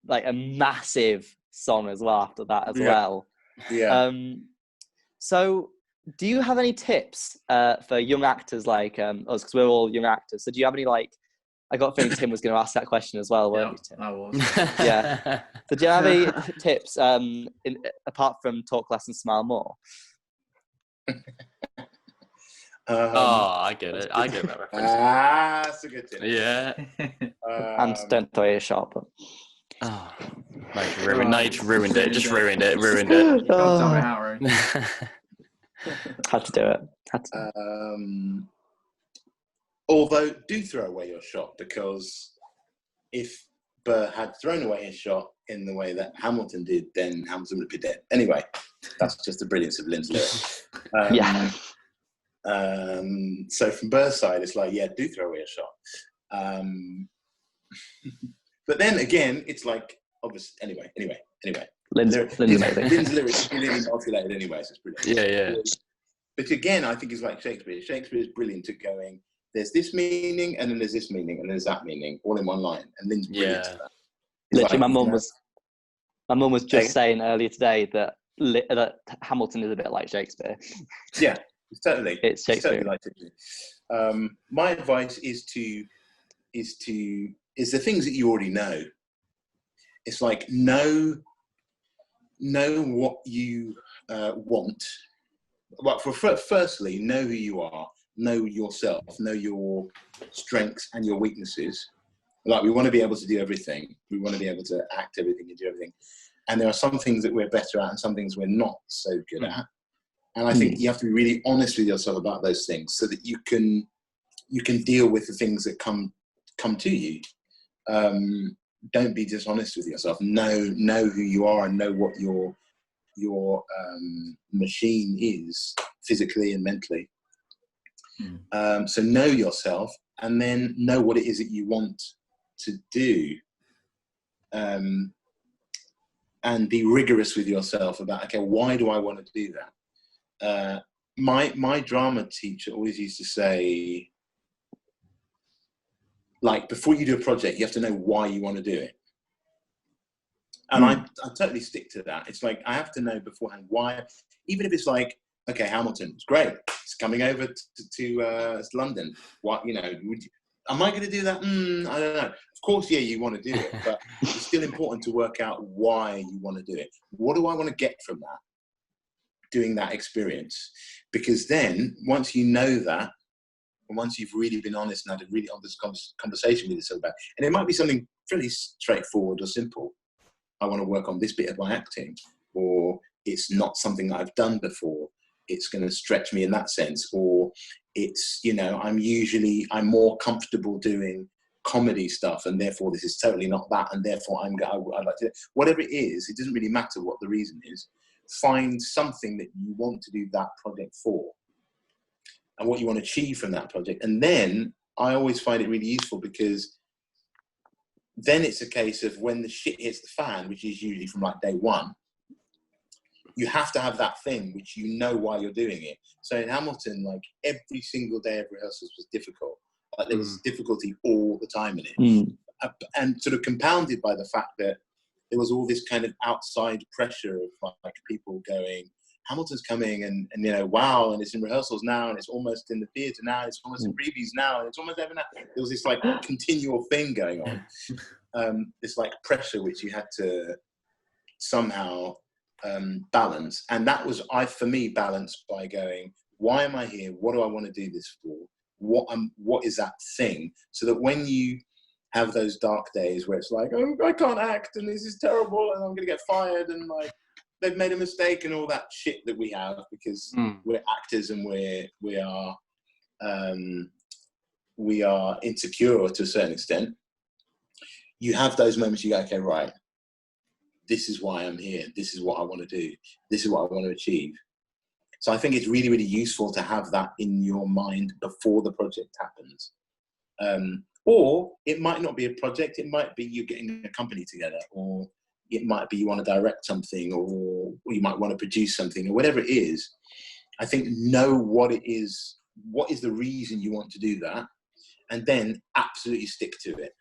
like a massive song as well after that as well. Yeah. So do you have any tips for young actors like us, because we're all young actors? So do you have any I got a feeling Tim was going to ask that question as well, weren't you, Tim? I was. Yeah. So do you have any tips apart from talk less and smile more? I get it. I get that reference. That's a good tip. Yeah. And don't throw your shot. But... Just ruined it. Don't tell me how, right? Had to do it. Although, do throw away your shot, because if Burr had thrown away his shot in the way that Hamilton did, then Hamilton would be dead. Anyway, that's just the brilliance of Lynn's lyric. So from Burr's side, it's like, do throw away a shot. But then again, it's like, obviously, anyway. Lynn's lyrics are really articulated anyway, so it's brilliant. Yeah. But again, I think it's like Shakespeare. Shakespeare is brilliant at going, there's this meaning, and then there's this meaning, and there's that meaning, all in one line. And Lynn's brilliant at that. Literally, my mum was just saying earlier today that Hamilton is a bit like Shakespeare. Yeah, totally. It's Shakespeare. Totally like Shakespeare. My advice is the things that you already know. It's like know what you want. Well, firstly, know who you are, know yourself, know your strengths and your weaknesses, Like, we want to be able to do everything. We want to be able to act everything and do everything. And there are some things that we're better at and some things we're not so good at. And I think you have to be really honest with yourself about those things so that you can deal with the things that come to you. Don't be dishonest with yourself. Know who you are and know what your machine is physically and mentally. So know yourself, and then know what it is that you want to do, and be rigorous with yourself about, okay, why do I want to do that? My drama teacher always used to say, like, before you do a project, you have to know why you want to do it. And I totally stick to that. It's like, I have to know beforehand why, even if it's like, okay, Hamilton, it's great. It's coming over to London. What, am I going to do that? I don't know. Of course, yeah, you want to do it, but it's still important to work out why you want to do it. What do I want to get from that, doing that experience? Because then, once you know that, and once you've really been honest and had a really honest conversation with yourself about it, and it might be something fairly straightforward or simple. I want to work on this bit of my acting, or it's not something that I've done before. It's going to stretch me in that sense, or it's, I'm more comfortable doing comedy stuff, and therefore this is totally not that, and therefore I'd like to, whatever it is, it doesn't really matter what the reason is. Find something that you want to do that project for, and what you want to achieve from that project. And then I always find it really useful, because then it's a case of when the shit hits the fan, which is usually from like day one, you have to have that thing which you know why you're doing it. So in Hamilton, like, every single day of rehearsals was difficult. Like, there was difficulty all the time in it. And sort of compounded by the fact that there was all this kind of outside pressure of like people going, Hamilton's coming, and wow, and it's in rehearsals now, and it's almost in the theatre now, and it's almost in previews now, and it's almost ever now. There was this like continual thing going on, this like pressure which you had to somehow balance. And that was, for me, balanced by going, why am I here? What do I want to do this for? What is that thing? So that when you have those dark days where it's like, oh, I can't act, and this is terrible, and I'm going to get fired, and like, they've made a mistake, and all that shit that we have, because we're actors and we are insecure to a certain extent. You have those moments you go, okay, right, this is why I'm here. This is what I want to do. This is what I want to achieve. So I think it's really, really useful to have that in your mind before the project happens. Or it might not be a project. It might be you getting a company together, or it might be you want to direct something, or you might want to produce something, or whatever it is. I think know what it is. What is the reason you want to do that? And then absolutely stick to it.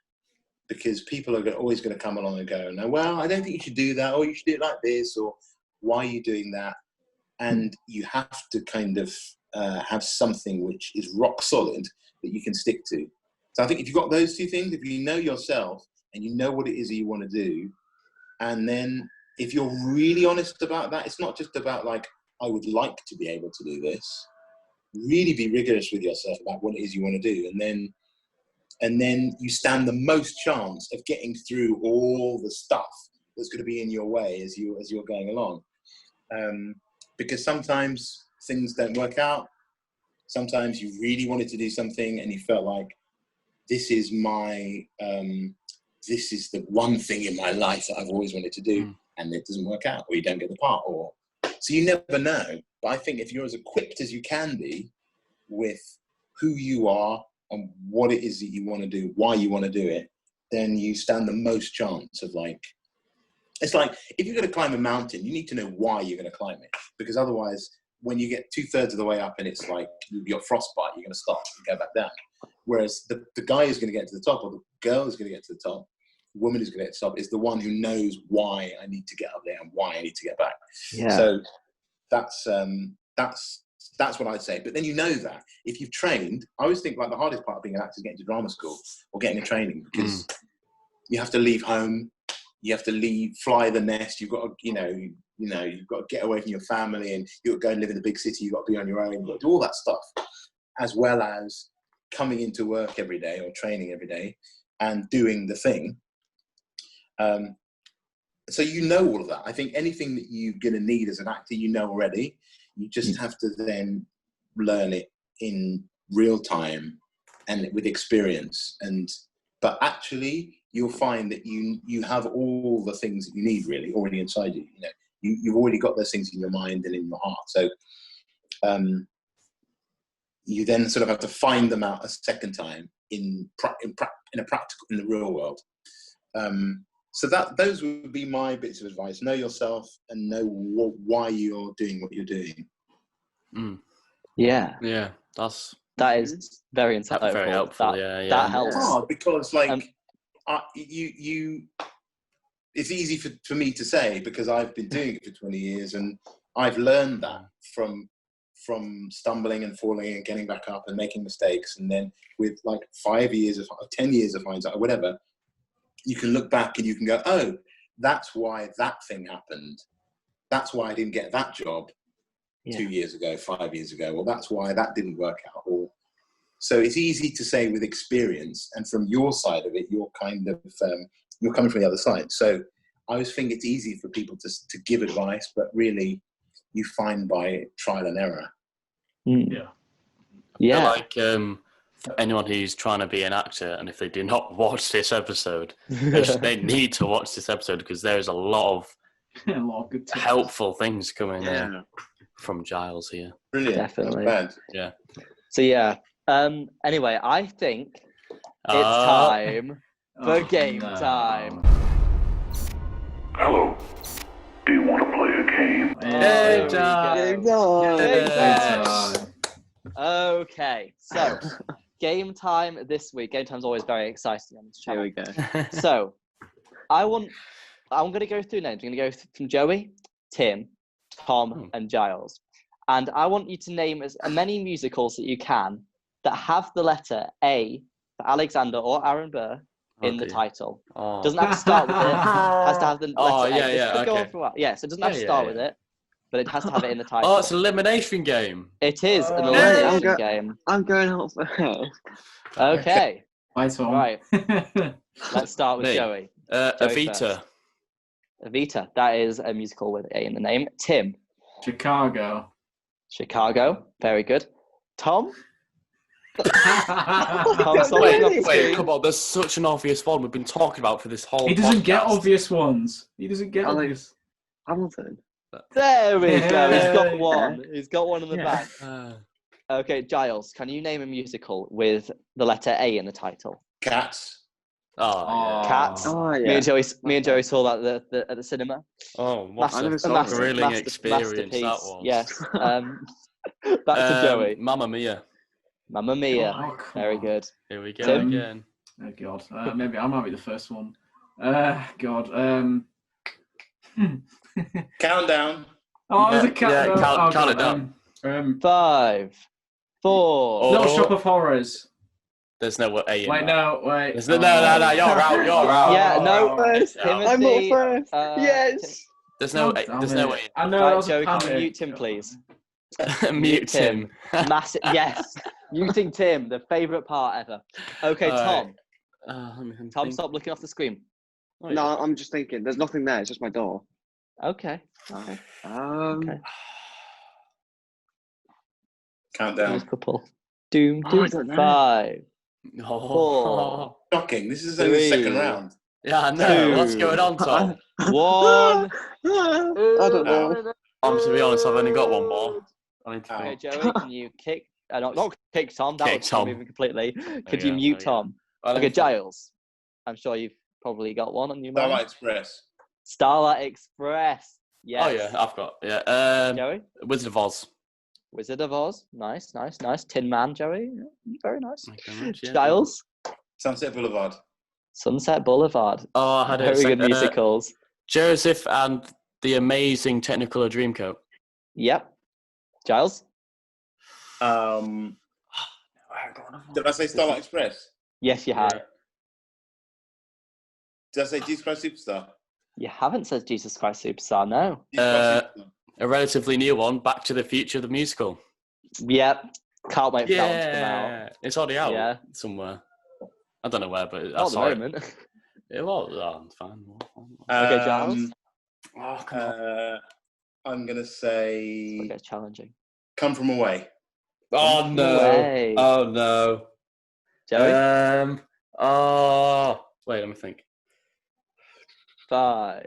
Because people are always going to come along and go, no, well, I don't think you should do that, or you should do it like this, or why are you doing that? And you have to kind of have something which is rock solid that you can stick to. So I think if you've got those two things, if you know yourself and you know what it is that you want to do, and then if you're really honest about that, it's not just about like, I would like to be able to do this. Really be rigorous with yourself about what it is you want to do. And then you stand the most chance of getting through all the stuff that's going to be in your way as you're going along. Because sometimes things don't work out. Sometimes you really wanted to do something and you felt like, this is the one thing in my life that I've always wanted to do, and it doesn't work out, or you don't get the part, so you never know. But I think if you're as equipped as you can be with who you are and what it is that you want to do, why you want to do it, then you stand the most chance of like, it's like if you're going to climb a mountain, you need to know why you're going to climb it, because otherwise when you get 2/3 of the way up and it's like you've got frostbite, you're going to stop and go back down. Whereas the guy who's going to get to the top, or the girl who's going to get to the top, the woman who's going to get to the top, is the one who knows why I need to get up there and why I need to get back. Yeah. So that's what I'd say. But then you know that if you've trained, I always think like the hardest part of being an actor is getting to drama school or getting a training, because you have to leave home, you have to fly the nest. You've got to, you've got to get away from your family, and you've got to go and live in the big city. You've got to be on your own. You've got to do all that stuff, as well as coming into work every day or training every day. and doing the thing. So you know all of that. I think anything that you're going to need as an actor, you know already. You just have to then learn it in real time and with experience. But actually, you'll find that you have all the things that you need really already inside you. You've already got those things in your mind and in your heart. So you then sort of have to find them out a second time in the real world. So those would be my bits of advice. Know yourself and know why you're doing what you're doing. Yeah. Yeah, that is very insightful. Very helpful. That helps. Oh, because it's easy for me to say because I've been doing it for 20 years and I've learned that from stumbling and falling and getting back up and making mistakes. And then with like 5 years of 10 years of hindsight or whatever, you can look back and you can go, oh, that's why that thing happened. That's why I didn't get that job 2 years ago, 5 years ago, or that's why that didn't work out. So it's easy to say with experience, and from your side of it, you're kind of you're coming from the other side. So I always think it's easy for people to give advice, but really you find by trial and error. Yeah. Like for anyone who's trying to be an actor, and if they do not watch this episode, they need to watch this episode because there's a lot of good tips. helpful things coming from Giles here. Brilliant. Definitely. Yeah. So anyway, I think it's time for game time. Hello. Do you want to play a game? Game time. Okay, so game time this week. Game time's always very exciting on this channel. Here we go. So I'm going to go through names. I'm going to go from Joey, Tim, Tom, and Giles. And I want you to name as many musicals that you can that have the letter A for Alexander or Aaron Burr in the title. Doesn't have to start with it. Has to have the letter A. This could go on for a while. Yeah, so it doesn't have to start with it, but it has to have it in the title. Oh, it's an elimination game. It is an elimination game. I'm going out first. Okay. Bye, Tom. Right. Let's start with Joey. Evita. Evita. That is a musical with A in the name. Tim. Chicago. Very good. Tom. Wait, come on. There's such an obvious one we've been talking about for this whole He doesn't podcast. get obvious ones. He doesn't get obvious. Hamilton. There we go. He's got one. He's got one in the back. Okay, Giles, can you name a musical with the letter A in the title? Cats. Cats. Oh, yeah. Me and Joey saw that at the cinema. Oh, what a massive thrilling experience masterpiece. that was. Yes. Back to Joey. Mamma Mia. Mamma Mia. Oh, Very good. Here we go Tim? again. Oh, God. Maybe I might be the first one. God. Countdown. Oh, there's a cat. Yeah, count it down. 5, 4. Little Shop of Horrors. There's no A in Wait, that. wait. There's no, you're out. You're out. Yeah, no. First. Timothy, I'm not first. Yes. There's no A. There's no A. I know. Right, Joey, can you mute Tim, please? Mute Tim. Massive. Yes. Muting Tim, the favourite part ever. Okay, Tom. Tom, stop looking off the screen. No, I'm just thinking. There's nothing there. It's just my door. Okay. Okay. Countdown. There's a couple. Doom. I don't know. 5, Oh. 4. Shocking. This is only the 3. second round. Yeah, I know. 2. What's going on, Tom? 1. I don't know. To be honest, I've only got one more. I need to Okay, think. Joey, can you kick? Not kick Tom. That Kick was Tom. moving completely. Could yeah, you mute yeah. Tom? Okay, Giles. I'm sure you've probably got one on your mind. Starlight Express. Starlight Express. Yes. Oh yeah, I've got Joey. Wizard of Oz. Wizard of Oz. Nice. Tin Man, Joey. Very nice. Thank you very much, yeah. Giles. Sunset Boulevard. Sunset Boulevard. Oh, I had it. Very good musicals. Joseph and the Amazing Technicolor Dreamcoat. Yep. Giles. Did I say Starlight Express? Yes, you have. Yeah. Did I say Jesus Christ Superstar? You haven't said Jesus Christ Superstar, no. Jesus Christ Superstar. A relatively new one, Back to the Future, the musical. Yep. Can't wait for that one to come out. It's already out Yeah. somewhere. I don't know where, but Not I at the saw it. moment. It was. I'm fine. Okay, Giles. Oh, come on. I'm gonna say. Okay, challenging. Come From Away. Oh no! Away. Oh no! Joey. Oh, wait. Let me think. 5,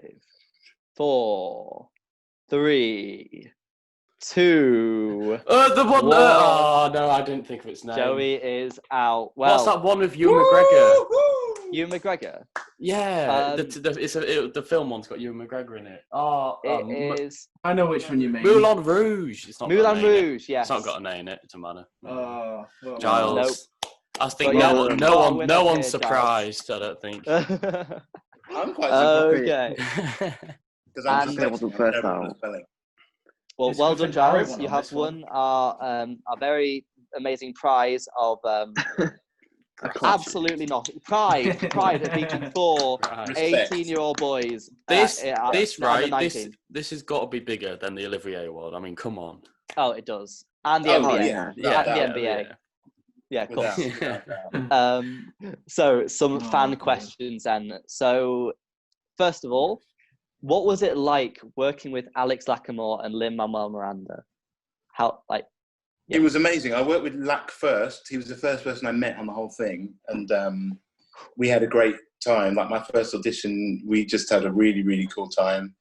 4, 3, 2. The one. 1. Oh no! I didn't think of its name. Joey is out. Well, what's that one with Ewan McGregor? Ewan McGregor. Yeah, the film one's got Ewan McGregor in it. Oh, It is I know which one you mean. Moulin Rouge. It's not Moulin Rouge. Yes. It's not got a name in it. It doesn't matter. Well, Giles. Nope. I think But no one's surprised. I don't think. I'm quite surprised. Okay. Because I'm it wasn't first out. Well, well done, Giles. You have won our very amazing prize of absolutely not pride of beating 4 18-year-old boys. This has got to be bigger than the Olivier Award. I mean, come on. Oh, it does, and the NBA, the NBA. Yeah, of course. So some fan questions then. So first of all, what was it like working with Alex Lackamore and Lin-Manuel Miranda? It was amazing. I worked with Lack first. He was the first person I met on the whole thing. And we had a great time. Like my first audition, we just had a really, really cool time.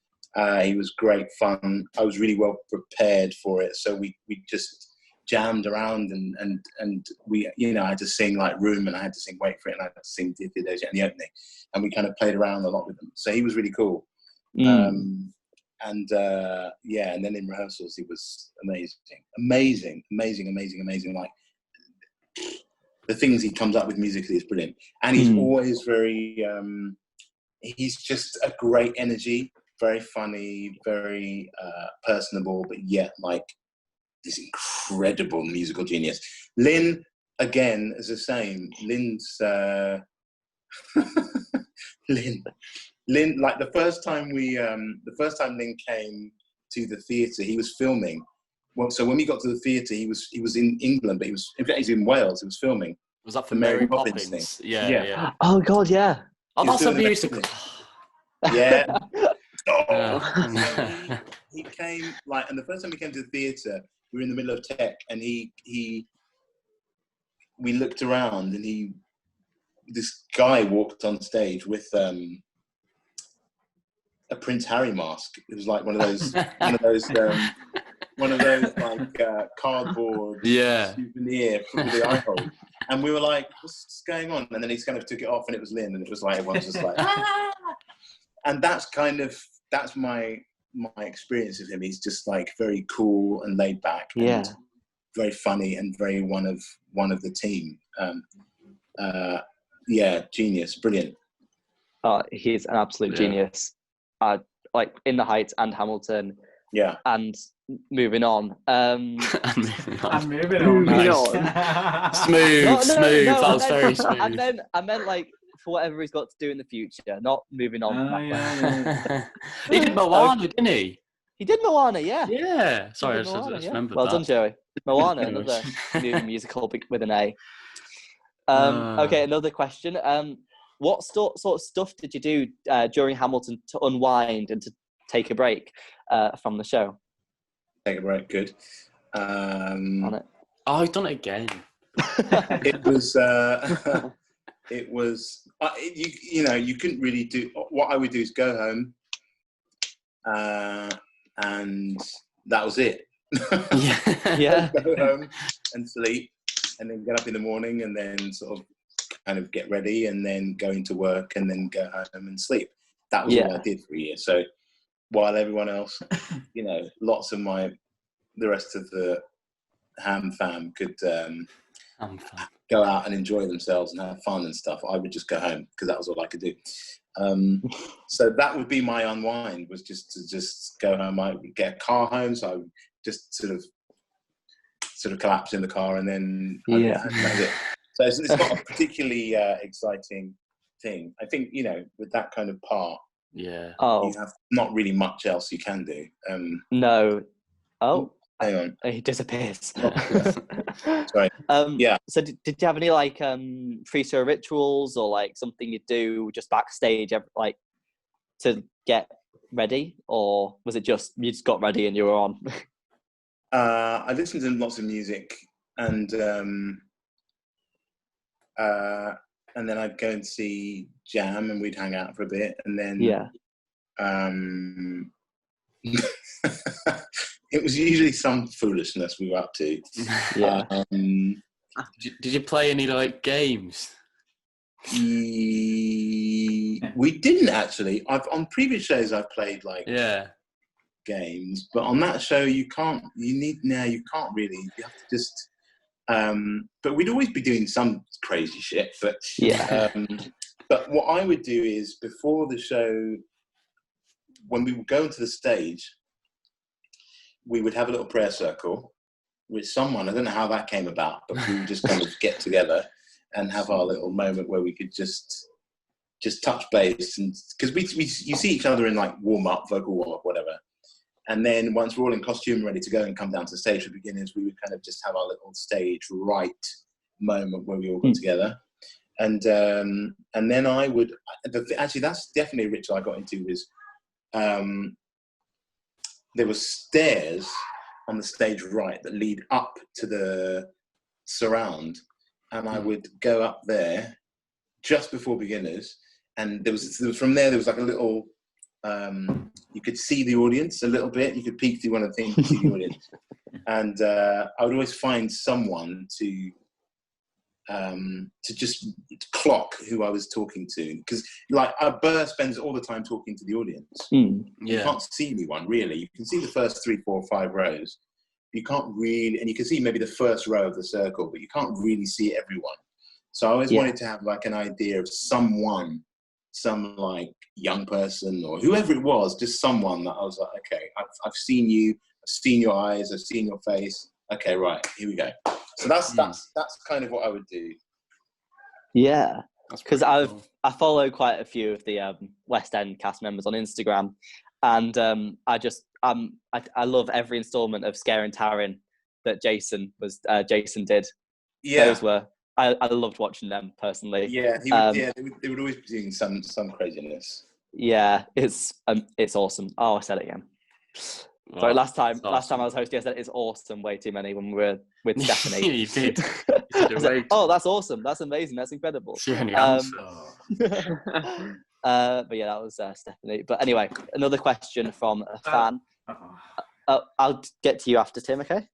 He was great fun. I was really well prepared for it. So we just jammed around and we, I had to sing like Room and I had to sing Wait For It and I had to sing Did the Ocean in the opening. And we kind of played around a lot with him. So he was really cool. And then in rehearsals he was amazing. Like the things he comes up with musically is brilliant, and he's always very he's just a great energy, very funny, very personable, but yet like this incredible musical genius. Lynn again is the same. Lynn's Lynn, like the first time Lynn came to the theatre, he was filming. Well, so when we got to the theatre, he was in England, but in fact he's in Wales. He was filming. Was that for Mary Poppins thing? Yeah. Oh God, yeah. Oh, that's a musical. Yeah. He came and the first time he came to the theatre, we were in the middle of tech, and we looked around, and this guy walked on stage with a Prince Harry mask. It was like one of those like cardboard souvenir with the eye hole. And we were like, what's going on? And then he kind of took it off, and it was Lynn, and it was like everyone's just like, ah! And that's my experience of him. He's just like very cool and laid back, and very funny, and very one of the team. Genius, brilliant. He's an absolute genius. Like In the Heights and Hamilton. Yeah. And moving on. Moving on. Smooth. That was very smooth. I meant like for whatever he's got to do in the future, not moving on. He did Moana, didn't he? He did Moana, yeah. Yeah. Sorry, I just remembered well that. Done, Joey. Moana, another new musical with an A. Okay, another question. What sort of stuff did you do during Hamilton to unwind and to take a break from the show? Take a break, good. On it. Oh, he's done it again. It was. You couldn't really do. What I would do is go home, and that was it. Yeah. Go home and sleep, and then get up in the morning, and then sort of kind of get ready, and then go into work, and then go home and sleep. That was all I did for a year. So while everyone else, lots of the rest of the Ham fam could go out and enjoy themselves and have fun and stuff, I would just go home because that was all I could do. So that would be my unwind, was just to go home. I would get a car home, so I would just sort of collapse in the car, and then that's it. So it's not a particularly exciting thing. I think, with that kind of part, you have not really much else you can do. No. Oh, Hang on. He disappears. Sorry. Yeah. So did you have any like pre-show rituals or like something you do just backstage, like to get ready, or was it just you just got ready and you were on? I listened to lots of music, and then I'd go and see Jam, and we'd hang out for a bit, and then it was usually some foolishness we were up to. Yeah. Did you play any like games? We didn't actually. On previous shows I've played like games, but on that show you can't really. You have to just. But we'd always be doing some crazy shit. But but what I would do is before the show, when we would go onto the stage, we would have a little prayer circle with someone. I don't know how that came about, but we would just kind of get together and have our little moment where we could just touch base, and because you see each other in like vocal warm up, whatever. And then once we're all in costume, ready to go and come down to the stage for beginners, we would kind of just have our little stage right moment where we all got together. And then I would actually, that's definitely a ritual I got into. Was there were stairs on the stage right that lead up to the surround, and I would go up there just before beginners, and there was from there was like a little you could see the audience a little bit. You could peek through one of the things to see the audience, and I would always find someone to just clock who I was talking to, because like Burr spends all the time talking to the audience. You can't see anyone really. You can see the first 3, 4, 5 rows. You can't really, and you can see maybe the first row of the circle, but you can't really see everyone. So I always wanted to have like an idea of someone, some like young person or whoever it was, just someone that I was like, okay, I've seen you, I've seen your eyes, I've seen your face. Okay, right, here we go. So that's kind of what I would do. Yeah, because I follow quite a few of the West End cast members on Instagram, and I love every instalment of Scare and Taryn that Jason did. Yeah, those were I loved watching them personally. Yeah, they would always be doing some craziness. Yeah, it's awesome. Oh, I said it again. Wow, sorry, last time awesome. I was hosting, I said it's awesome way too many when we were with Stephanie. You did. I said, oh, that's awesome. That's amazing. That's incredible. But yeah, that was Stephanie. But anyway, another question from a fan. I'll get to you after, Tim, okay?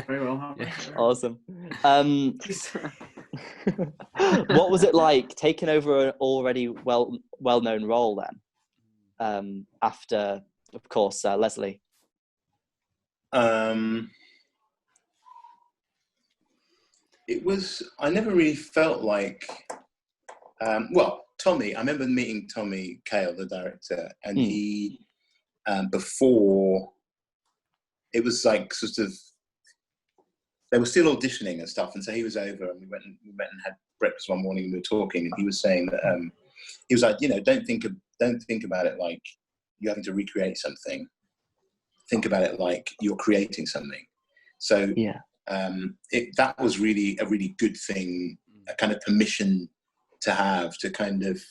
Very well. Yeah. Awesome. What was it like taking over an already well-known role then, after, of course, Leslie? It was, I never really felt like, Tommy, I remember meeting Tommy Cale, the director, and he, before, it was like sort of, they were still auditioning and stuff, and so he was over, and we went and had breakfast one morning, and we were talking, and he was saying that, he was like, don't think about it like you're having to recreate something. Think about it like you're creating something. So that was really a really good thing, a kind of permission to have, to kind of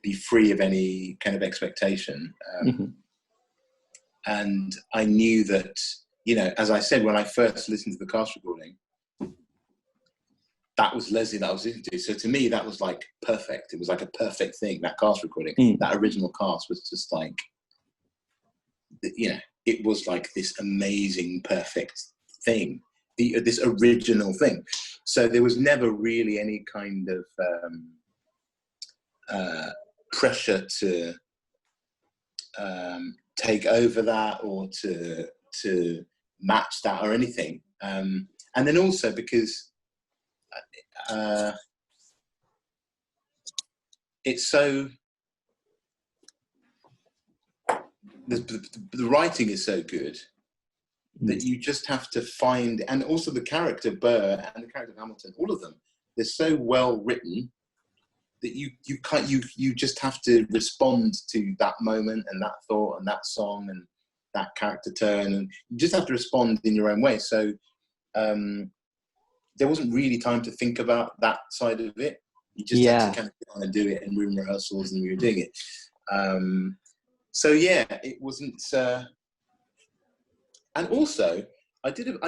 be free of any kind of expectation. And I knew that, as I said, when I first listened to the cast recording, that was Leslie that I was into. So to me, that was like perfect. It was like a perfect thing, that cast recording. That original cast was just like, it was like this amazing, perfect thing, this original thing. So there was never really any kind of pressure to take over that or to match that or anything. And then also because it's so, the writing is so good that you just have to find, and also the character Burr and the character Hamilton, all of them, they're so well written that you just have to respond to that moment and that thought and that song, that character turn, and you just have to respond in your own way. So there wasn't really time to think about that side of it. You just had to kind of get on and do it in room rehearsals, and we were doing it. So yeah, it wasn't. And also, I never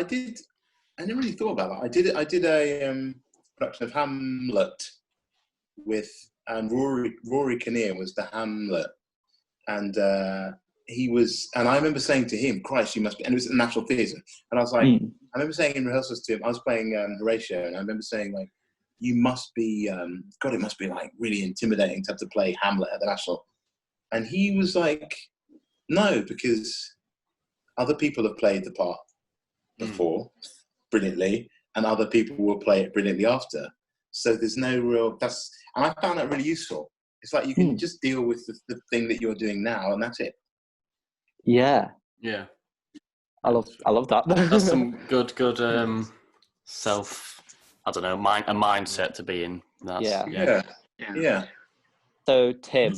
really thought about that. I did a production of Hamlet with, and Rory Kinnear was the Hamlet, and he was, and I remember saying to him, "Christ, you must be," and it was at the National Theatre, and I was like, I remember saying in rehearsals to him, I was playing Horatio, and I remember saying like, "You must be, God, it must be like really intimidating to have to play Hamlet at the National," and he was like, "No, because other people have played the part before brilliantly, and other people will play it brilliantly after. So there's no real, and I found that really useful. It's like you can just deal with the thing that you're doing now, and that's it." Yeah. I love that. That's some good self, I don't know, a mindset to be in. Yeah. So Tim,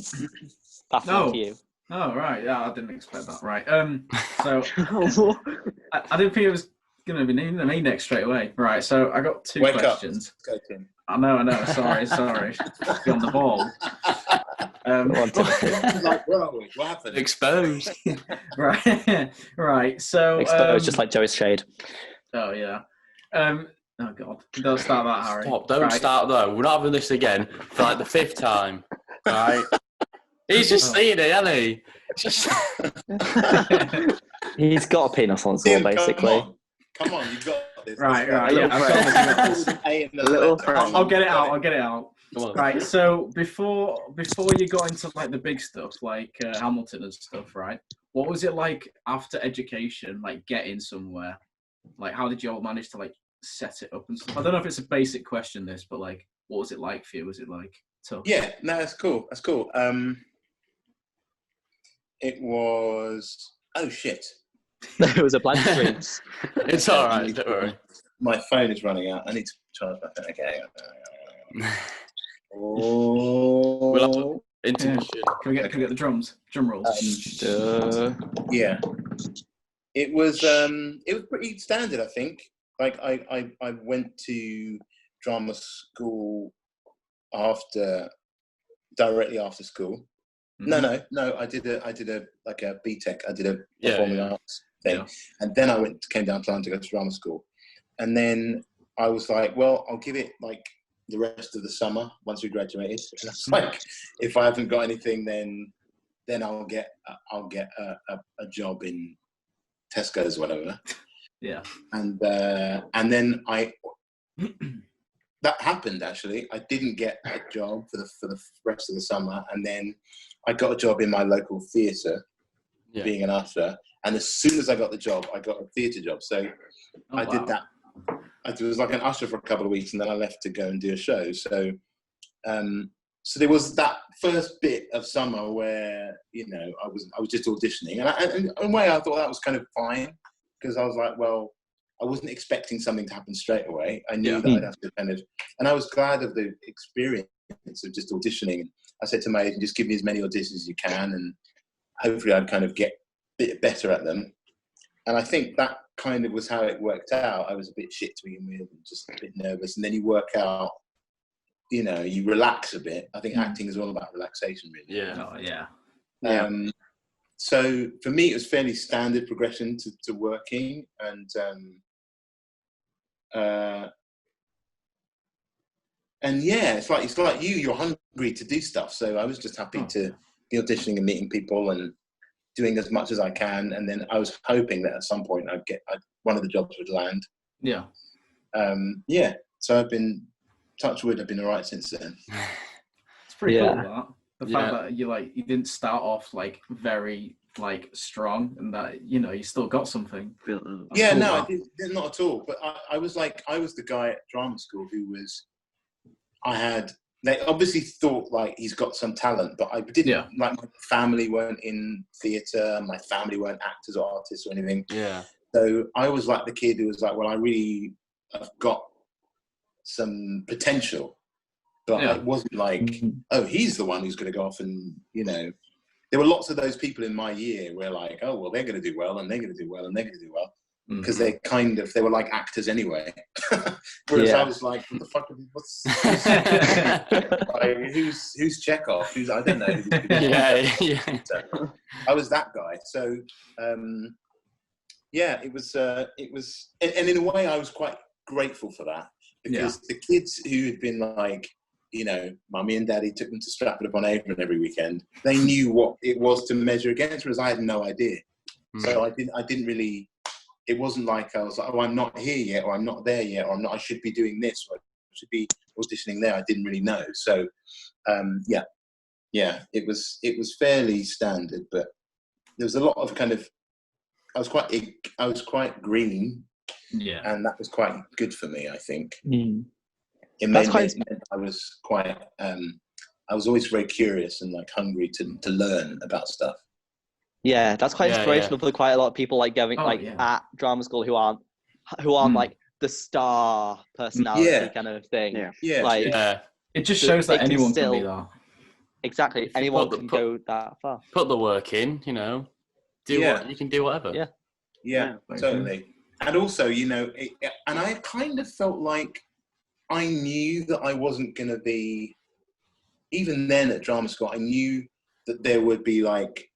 passing on to you. Oh right, yeah, I didn't expect that. Right, so I didn't think it was going to be me next straight away. Right, so I got two questions. Go, Tim. I know. Sorry. Be on the ball. Like, where are we? What happened? Exposed. right. So exposed, just like Joey's shade. Oh yeah. Oh God! Don't start that, Harry. Stop! Don't start though. We're not having this again for like the 5th time. Right? He's just saying it, hasn't he? He's got a penis on his wall, basically. Come on, you've got this. Right. Yeah, I'll get it out. Right. So before you got into like the big stuff, like Hamilton and stuff, right? What was it like after education, like getting somewhere? Like, how did you all manage to like set it up and stuff? I don't know if it's a basic question, this, but like, what was it like for you? Was it like tough? Yeah. No, that's cool. It was. Oh shit. It was a blank screen. It's all right. Don't worry. My phone is running out. I need to charge my phone. Okay. Oh. We'll have intermission. Can we get the drums? Drum rolls. Yeah. It was pretty standard, I think. Like I went to drama school directly after school. No. I did a like a BTEC. I did a performing arts thing, and then I came down to London to go to drama school, and then I was like, well, I'll give it like the rest of the summer once we graduated. And it's like, if I haven't got anything, then I'll get a job in Tesco's or whatever. Yeah. And then that happened actually. I didn't get a job for the rest of the summer, and then I got a job in my local theatre, being an usher. And as soon as I got the job, I got a theatre job. So I did that. I was like an usher for a couple of weeks, and then I left to go and do a show. So, so there was that first bit of summer where I was just auditioning, and in a way I thought that was kind of fine, because I was like, well, I wasn't expecting something to happen straight away. I knew that I'd have to kind of, and I was glad of the experience of just auditioning. I said to my agent, just give me as many auditions as you can, and hopefully I'd kind of get a bit better at them. And I think that kind of was how it worked out. I was a bit shit to begin with, and just a bit nervous, and then you work out, you relax a bit. I think acting is all about relaxation, really. Yeah. Oh, yeah. So for me, it was fairly standard progression to working, and yeah, it's like you're hungry to do stuff. So I was just happy to be auditioning and meeting people and doing as much as I can. And then I was hoping that at some point one of the jobs would land. Yeah. So I've been, touch wood, I've been all right since then. It's pretty cool, that. The fact that you didn't start off like very like strong, and that you still got something. I did not at all. But I was the guy at drama school who was. They obviously thought like he's got some talent, but I didn't. Like, my family weren't in theatre. My family weren't actors or artists or anything. Yeah. So I was like the kid who was like, well, I really have got some potential. But it wasn't like, oh, he's the one who's going to go off and, there there were lots of those people in my year where like, oh, well, they're going to do well, and they're going to do well, and they're going to do well. Because they were like actors anyway. Whereas I was like, what the fuck, who's Chekhov? I don't know. I was that guy. So, it was, and in a way I was quite grateful for that, because the kids who had been like, you know, mummy and daddy took them to Stratford upon Avon every weekend, they knew what it was to measure against, whereas I had no idea. So I didn't really, it wasn't like I was like, oh, I'm not here yet, or I'm not there yet, or I should be doing this, or I should be auditioning there. I didn't really know. So, it was fairly standard, but there was a lot of kind of, I was quite green, and that was quite good for me, I think. It meant I was quite, I was always very curious and like hungry to learn about stuff. Yeah, that's quite inspirational for quite a lot of people like going at drama school who aren't like the star personality kind of thing. It just shows that anyone can be that. Exactly, anyone can go that far. Put the work in, you know. You can do whatever. Yeah, totally. And also, you know, and I kind of felt like I knew that I wasn't going to be, even then at drama school, I knew that there would be like,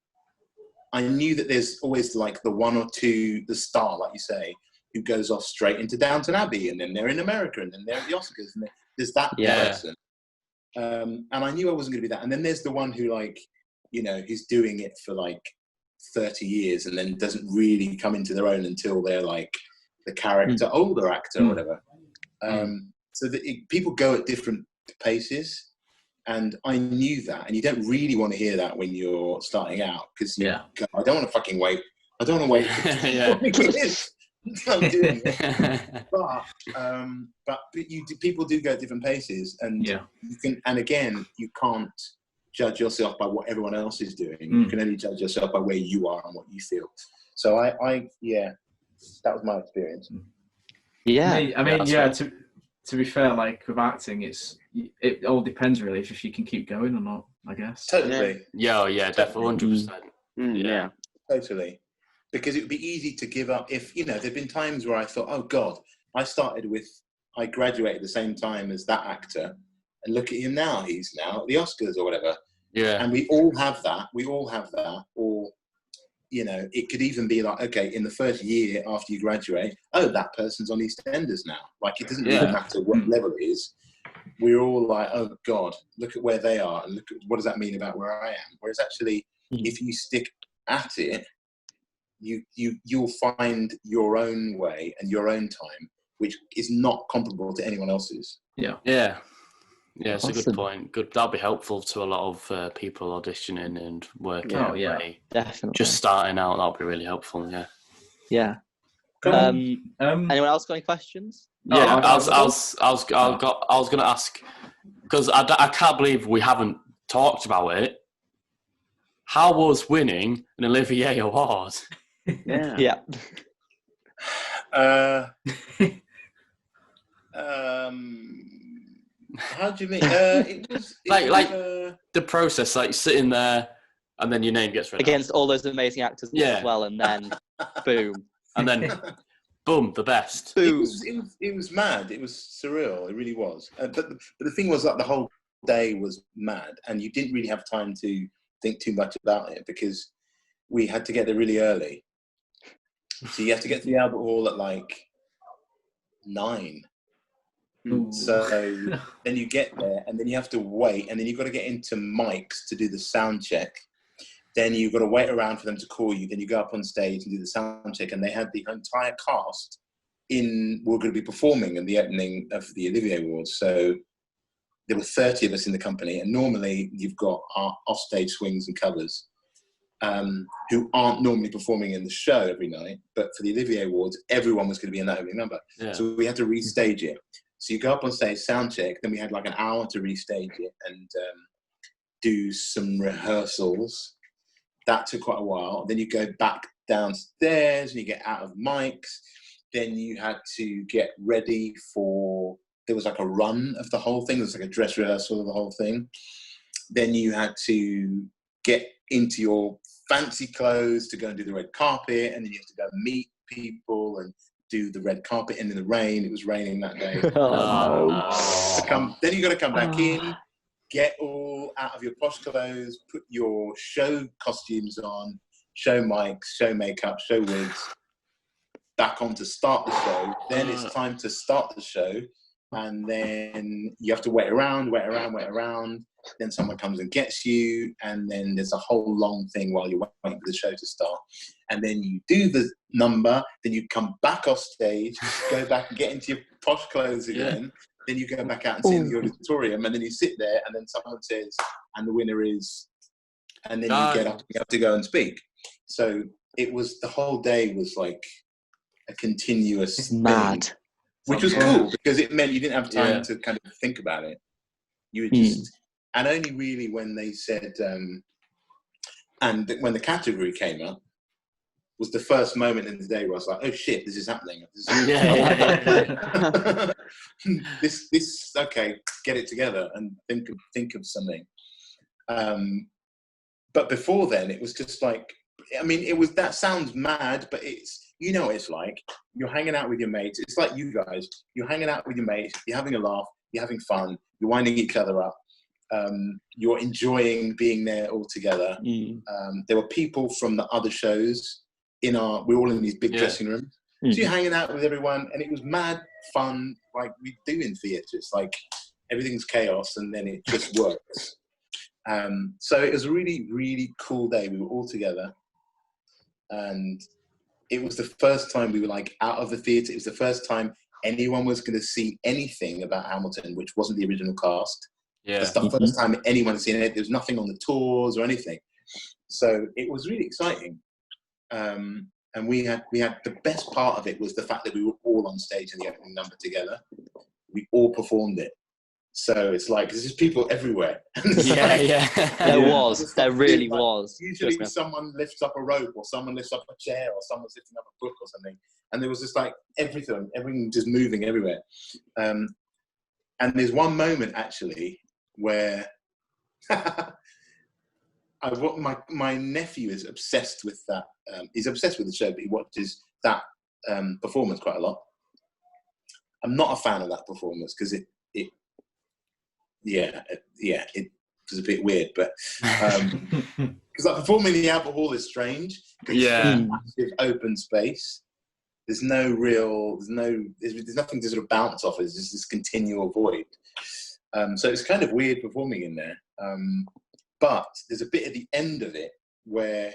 I knew that there's always like the one or two, the star, like you say, who goes off straight into Downton Abbey, and then they're in America, and then they're at the Oscars, and there's that person. And I knew I wasn't going to be that. And then there's the one who, like, you know, who's doing it for like 30 years and then doesn't really come into their own until they're like the character, older actor or whatever. So people go at different paces. And I knew that, and you don't really want to hear that when you're starting out, because I don't want to fucking wait. I don't want to wait. I'm doing it. But people do go at different paces, and you can. And again, you can't judge yourself by what everyone else is doing. You can only judge yourself by where you are and what you feel. So that was my experience. To be fair, like with acting, it all depends really if you can keep going or not, I guess. Totally. Definitely, 100%. Totally. Because it would be easy to give up if, you know, there'd been times where I thought, oh God, I graduated at the same time as that actor, and look at him now, he's now at the Oscars or whatever. Yeah. And we all have that. Or, you know, it could even be like, okay, in the first year after you graduate, oh, that person's on EastEnders now. Like, it doesn't really matter what level it is. We're all like, oh God, look at where they are, and look at what does that mean about where I am. Whereas actually, if you stick at it, you'll find your own way and your own time, which is not comparable to anyone else's. It's a good point. Good, that'll be helpful to a lot of people auditioning and working out. Definitely. Just starting out, that'll be really helpful. Anyone else got any questions? I was going to ask, because I can't believe we haven't talked about it. How was winning an Olivier Award? How do you mean? It was the process, like sitting there, and then your name gets read against all those amazing actors as well, and then boom, and then boom, the best. Boom. It was mad. It was surreal. It really was. But the thing was, like, the whole day was mad, and you didn't really have time to think too much about it because we had to get there really early. So you have to get to the Albert Hall at like 9. Ooh. So then you get there, and then you have to wait, and then you've got to get into mics to do the sound check. Then you've got to wait around for them to call you. Then you go up on stage and do the sound check, and they had the entire cast were going to be performing in the opening of the Olivier Awards. So there were 30 of us in the company, and normally you've got offstage swings and covers who aren't normally performing in the show every night, but for the Olivier Awards, everyone was going to be in that opening number. So we had to restage it. So you go up on stage, sound check, then we had like an hour to restage it and do some rehearsals. That took quite a while. Then you go back downstairs and you get out of mics. Then you had to get ready there was like a run of the whole thing. There was like a dress rehearsal of the whole thing. Then you had to get into your fancy clothes to go and do the red carpet, and then you have to go and meet people and do the red carpet. And in the rain, it was raining that day. Then you got to come back in, get all out of your posh clothes, put your show costumes on, show mics, show makeup, show wigs, back on to start the show. Then it's time to start the show, and then you have to wait around. Then someone comes and gets you, and then there's a whole long thing while you're waiting for the show to start. And then you do the number, then you come back off stage, go back and get into your posh clothes again. Then you go back out and sit in the auditorium, and then you sit there, and then someone says, and the winner is, and then you get up and you have to go and speak. So it was, the whole day was like a continuous mad thing, which was cool because it meant you didn't have time to kind of think about it. You were just, and only really when they said, and when the category came up, was the first moment in the day where I was like, oh shit, this is happening. This okay, get it together and think of something. But before then, it was just like, I mean, that sounds mad, but it's, you know what it's like. You're hanging out with your mates. It's like you guys. You're hanging out with your mates. You're having a laugh. You're having fun. You're winding each other up. You're enjoying being there all together. There were people from the other shows we're all in these big dressing rooms. So you're hanging out with everyone, and it was mad fun, like we do in theatre. It's like everything's chaos, and then it just works. So it was a really, really cool day. We were all together, and it was the first time we were like out of the theatre. It was the first time anyone was going to see anything about Hamilton, which wasn't the original cast. Yeah. It's the first time anyone had seen it. There was nothing on the tours or anything. So it was really exciting. And we had the best part of it was the fact that we were all on stage in the opening number together. We all performed it. So it's like, there's just people everywhere. There really was. Usually someone lifts up a rope, or someone lifts up a chair, or someone's lifting up a book or something. And there was just like everything just moving everywhere. And there's one moment actually where my nephew is obsessed with that. He's obsessed with the show, but he watches that performance quite a lot. I'm not a fan of that performance because it was a bit weird, but because like performing in the Albert Hall is strange. It's a massive open space. There's nothing to sort of bounce off. It's just this continual void. So it's kind of weird performing in there. But there's a bit at the end of it where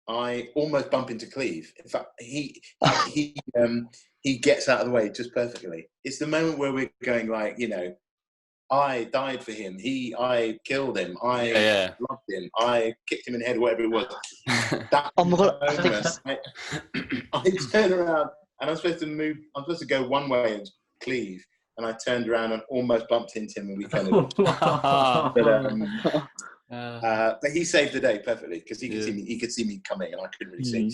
I almost bump into Cleve. In fact, he gets out of the way just perfectly. It's the moment where we're going like, you know, I died for him. I killed him. I loved him. I kicked him in the head, whatever it was. That moment, I turn around and I'm supposed to go one way and Cleve. And I turned around and almost bumped into him, and we kind of. But he saved the day perfectly because he could see me. He could see me coming, and I couldn't really see.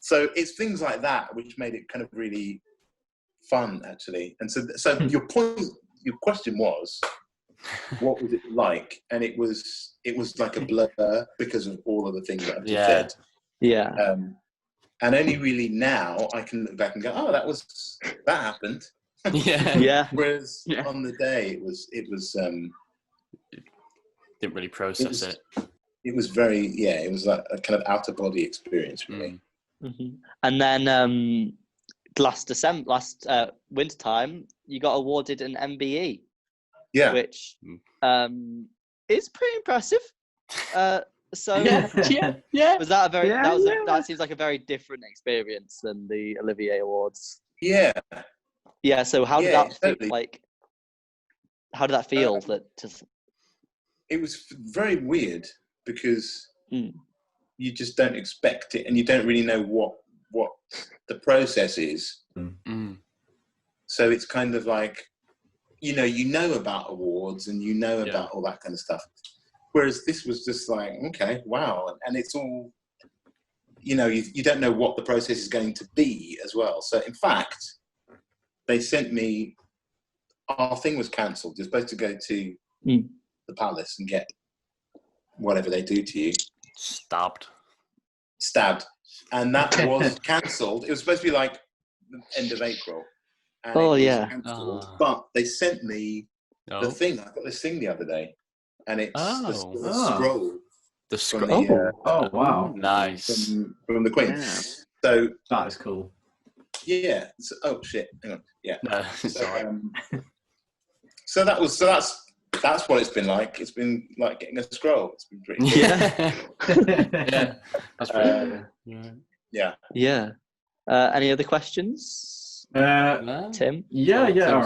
So it's things like that which made it kind of really fun, actually. And so your question was, what was it like? And it was like a blur because of all of the things that I've just said. Yeah. And only really now I can look back and go, oh, that happened. Whereas on the day it was didn't really process it. It was very it was like a kind of out of body experience for me. And then last winter time you got awarded an MBE, which is pretty impressive. So was that that seems like a very different experience than the Olivier Awards? So how did that feel? Like, how did that feel? It was very weird because you just don't expect it, and you don't really know what the process is. So it's kind of like, you know about awards and you know about all that kind of stuff. Whereas this was just like, okay, wow, and it's all, you don't know what the process is going to be as well. So in fact, they sent me, our thing was cancelled. You're supposed to go to the palace and get whatever they do to you. Stabbed. And that was cancelled. It was supposed to be like the end of April. And it was cancelled. But they sent me the thing. I got this thing the other day. And it's the scroll. The scroll. Wow. Nice. From the Queen. Yeah. So that is cool. Yeah. So, oh shit. Hang on. Yeah. No, so that's what it's been like. It's been like getting a scroll. It's been pretty cool. Yeah. That's pretty Yeah. Yeah. Any other questions? Tim? Yeah, all Tim's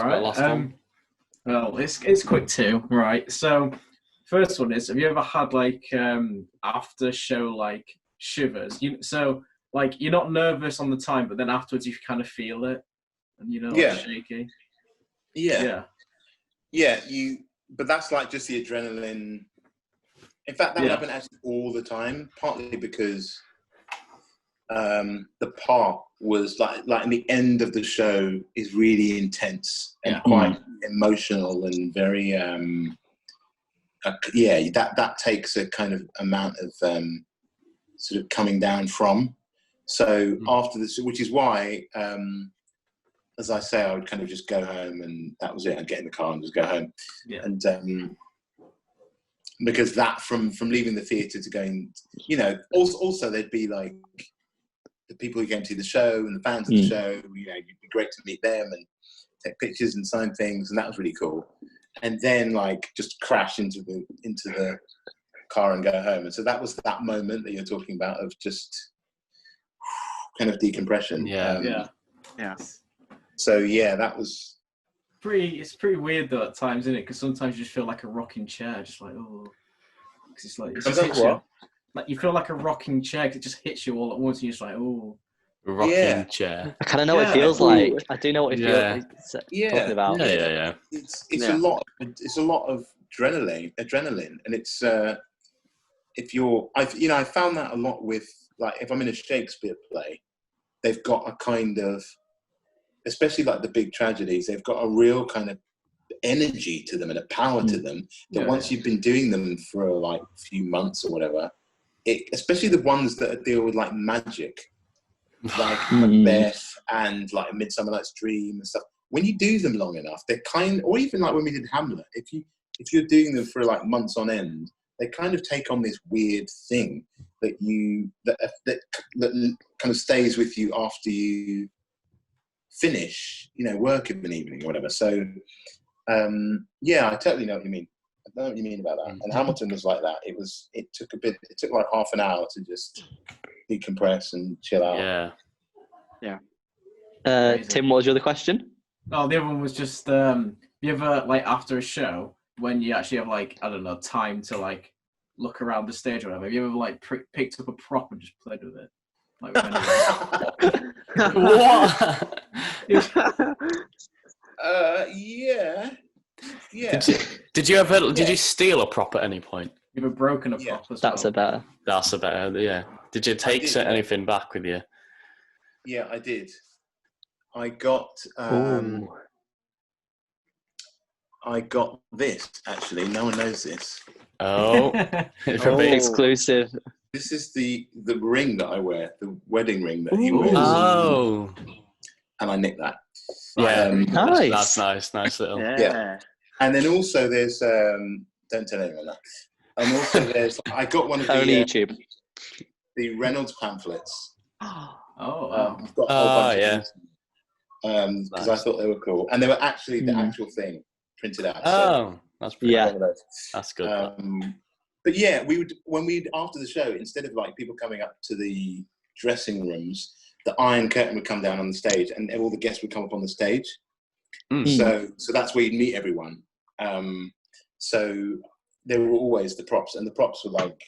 right. Well, it's quick too, right? So, first one is: have you ever had like after show like shivers? So like you're not nervous on the time, but then afterwards you kind of feel it, and like shaky. Yeah. But that's like just the adrenaline. In fact, that would happen actually all the time. Partly because the part was like in the end of the show is really intense and quite emotional and very that takes a kind of amount of sort of coming down from. So after this, which is why as I say, I would kind of just go home and that was it. I'd get in the car and just go home. And because that from leaving the theatre to going, also there'd be like the people who came to see the show and the fans of the show, it'd be great to meet them and take pictures and sign things, and that was really cool. And then like just crash into the car and go home. And so that was that moment that you're talking about of just kind of decompression. Yeah. So yeah, that was it's pretty weird though at times, isn't it? Because sometimes you just feel like a rocking chair, just like because it's like like you feel like a rocking chair. Cause it just hits you all at once, and you're just like rocking chair. I kind of know what it feels like. I do know what it feels like. Talking about. Yeah. It's a lot. It's a lot of adrenaline, and it's I found that a lot with like if I'm in a Shakespeare play, they've got a kind of, especially like the big tragedies, they've got a real kind of energy to them and a power to them that once you've been doing them for like a few months or whatever, especially the ones that deal with like magic, like Macbeth and like Midsummer Night's Dream and stuff. When you do them long enough, they're or even like when we did Hamlet, if you're doing them for like months on end, they kind of take on this weird thing that kind of stays with you after you finish, work of an evening or whatever. So, I totally know what you mean. I know what you mean about that. And Hamilton was like that. It took like half an hour to just decompress and chill out. Yeah. Tim, what was your other question? Oh, the other one was just, you ever, like, after a show, when you actually have, like, I don't know, time to, like, look around the stage or whatever, have you ever, like, picked up a prop and just played with it? Like, what? Yeah. Did you ever? Did you steal a prop at any point? You've ever broken a prop as well? That's a better. Yeah. Did you take anything back with you? Yeah, I did. I got this, actually. No one knows this. Oh. Exclusive. This is the ring that I wear, the wedding ring that he wears. Oh. And I nicked that. Yeah. Nice. That's nice. Nice little. Yeah. And then also there's, don't tell anyone that. And also there's, I got one of the... Only YouTube. The Reynolds pamphlets. I've got a whole bunch of them. Because I thought they were cool. And they were actually the actual thing printed out. Oh, that's pretty cool. That's good. But yeah, when after the show, instead of like people coming up to the dressing rooms, the Iron Curtain would come down on the stage and all the guests would come up on the stage. So that's where you'd meet everyone. So there were always the props, and the props were like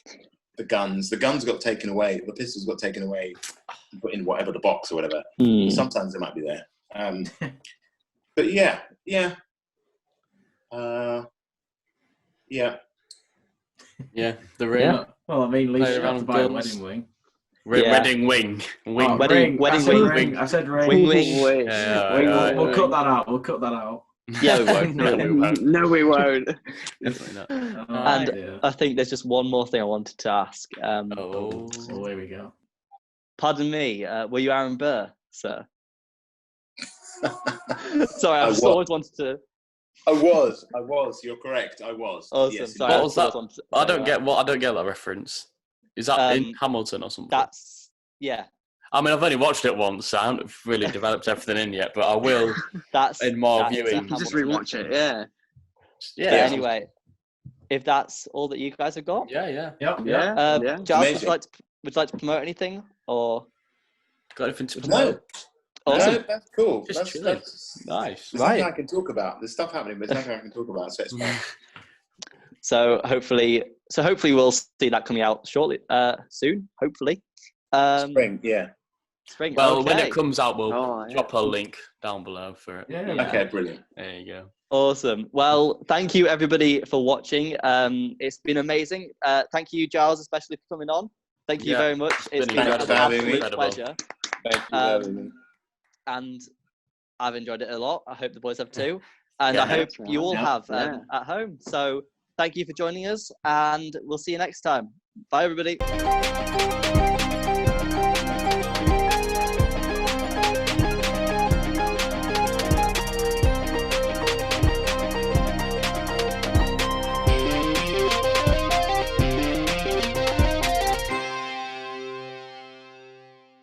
the guns. The guns got taken away, the pistols got taken away and put in whatever the box or whatever. Sometimes they might be there. But yeah. The ring. Yeah. Well, I mean, at least you have to buy a wedding wing. Wedding wing. Wedding wing. I said ring. Wing. We'll cut that out. Yeah, we won't. No, we won't. No, we won't. Definitely not. And I think there's just one more thing I wanted to ask. Oh, here we go. Pardon me, were you Aaron Burr, sir? Sorry, I've just was. always wanted to. I was. You're correct. I was. Awesome. Yes, Sorry, What was that? I don't that. get that reference. Is that in Hamilton or something? That's yeah. I mean, I've only watched it once, so I haven't really developed everything in yet. But I will in more viewing. Just rewatch it. Yeah. Yeah. Anyway, if that's all that you guys have got, Yeah. Giles, would you like to promote anything or got anything to promote? Awesome. No, that's cool. Just That's nice. There's nothing I can talk about. There's stuff happening, but there's nothing I can talk about. So it's fine. So hopefully we'll see that coming out shortly, soon. Hopefully. Spring, yeah. Spring. Well, okay. when it comes out, we'll drop a link down below for it. Yeah. Okay, brilliant. There you go. Awesome. Well, thank you everybody for watching. It's been amazing. Thank you, Giles, especially for coming on. Thank you very much. It's been an absolute pleasure. Thank you for having me. And I've enjoyed it a lot. I hope the boys have too. And I hope you all have at home. So thank you for joining us, and we'll see you next time. Bye, everybody.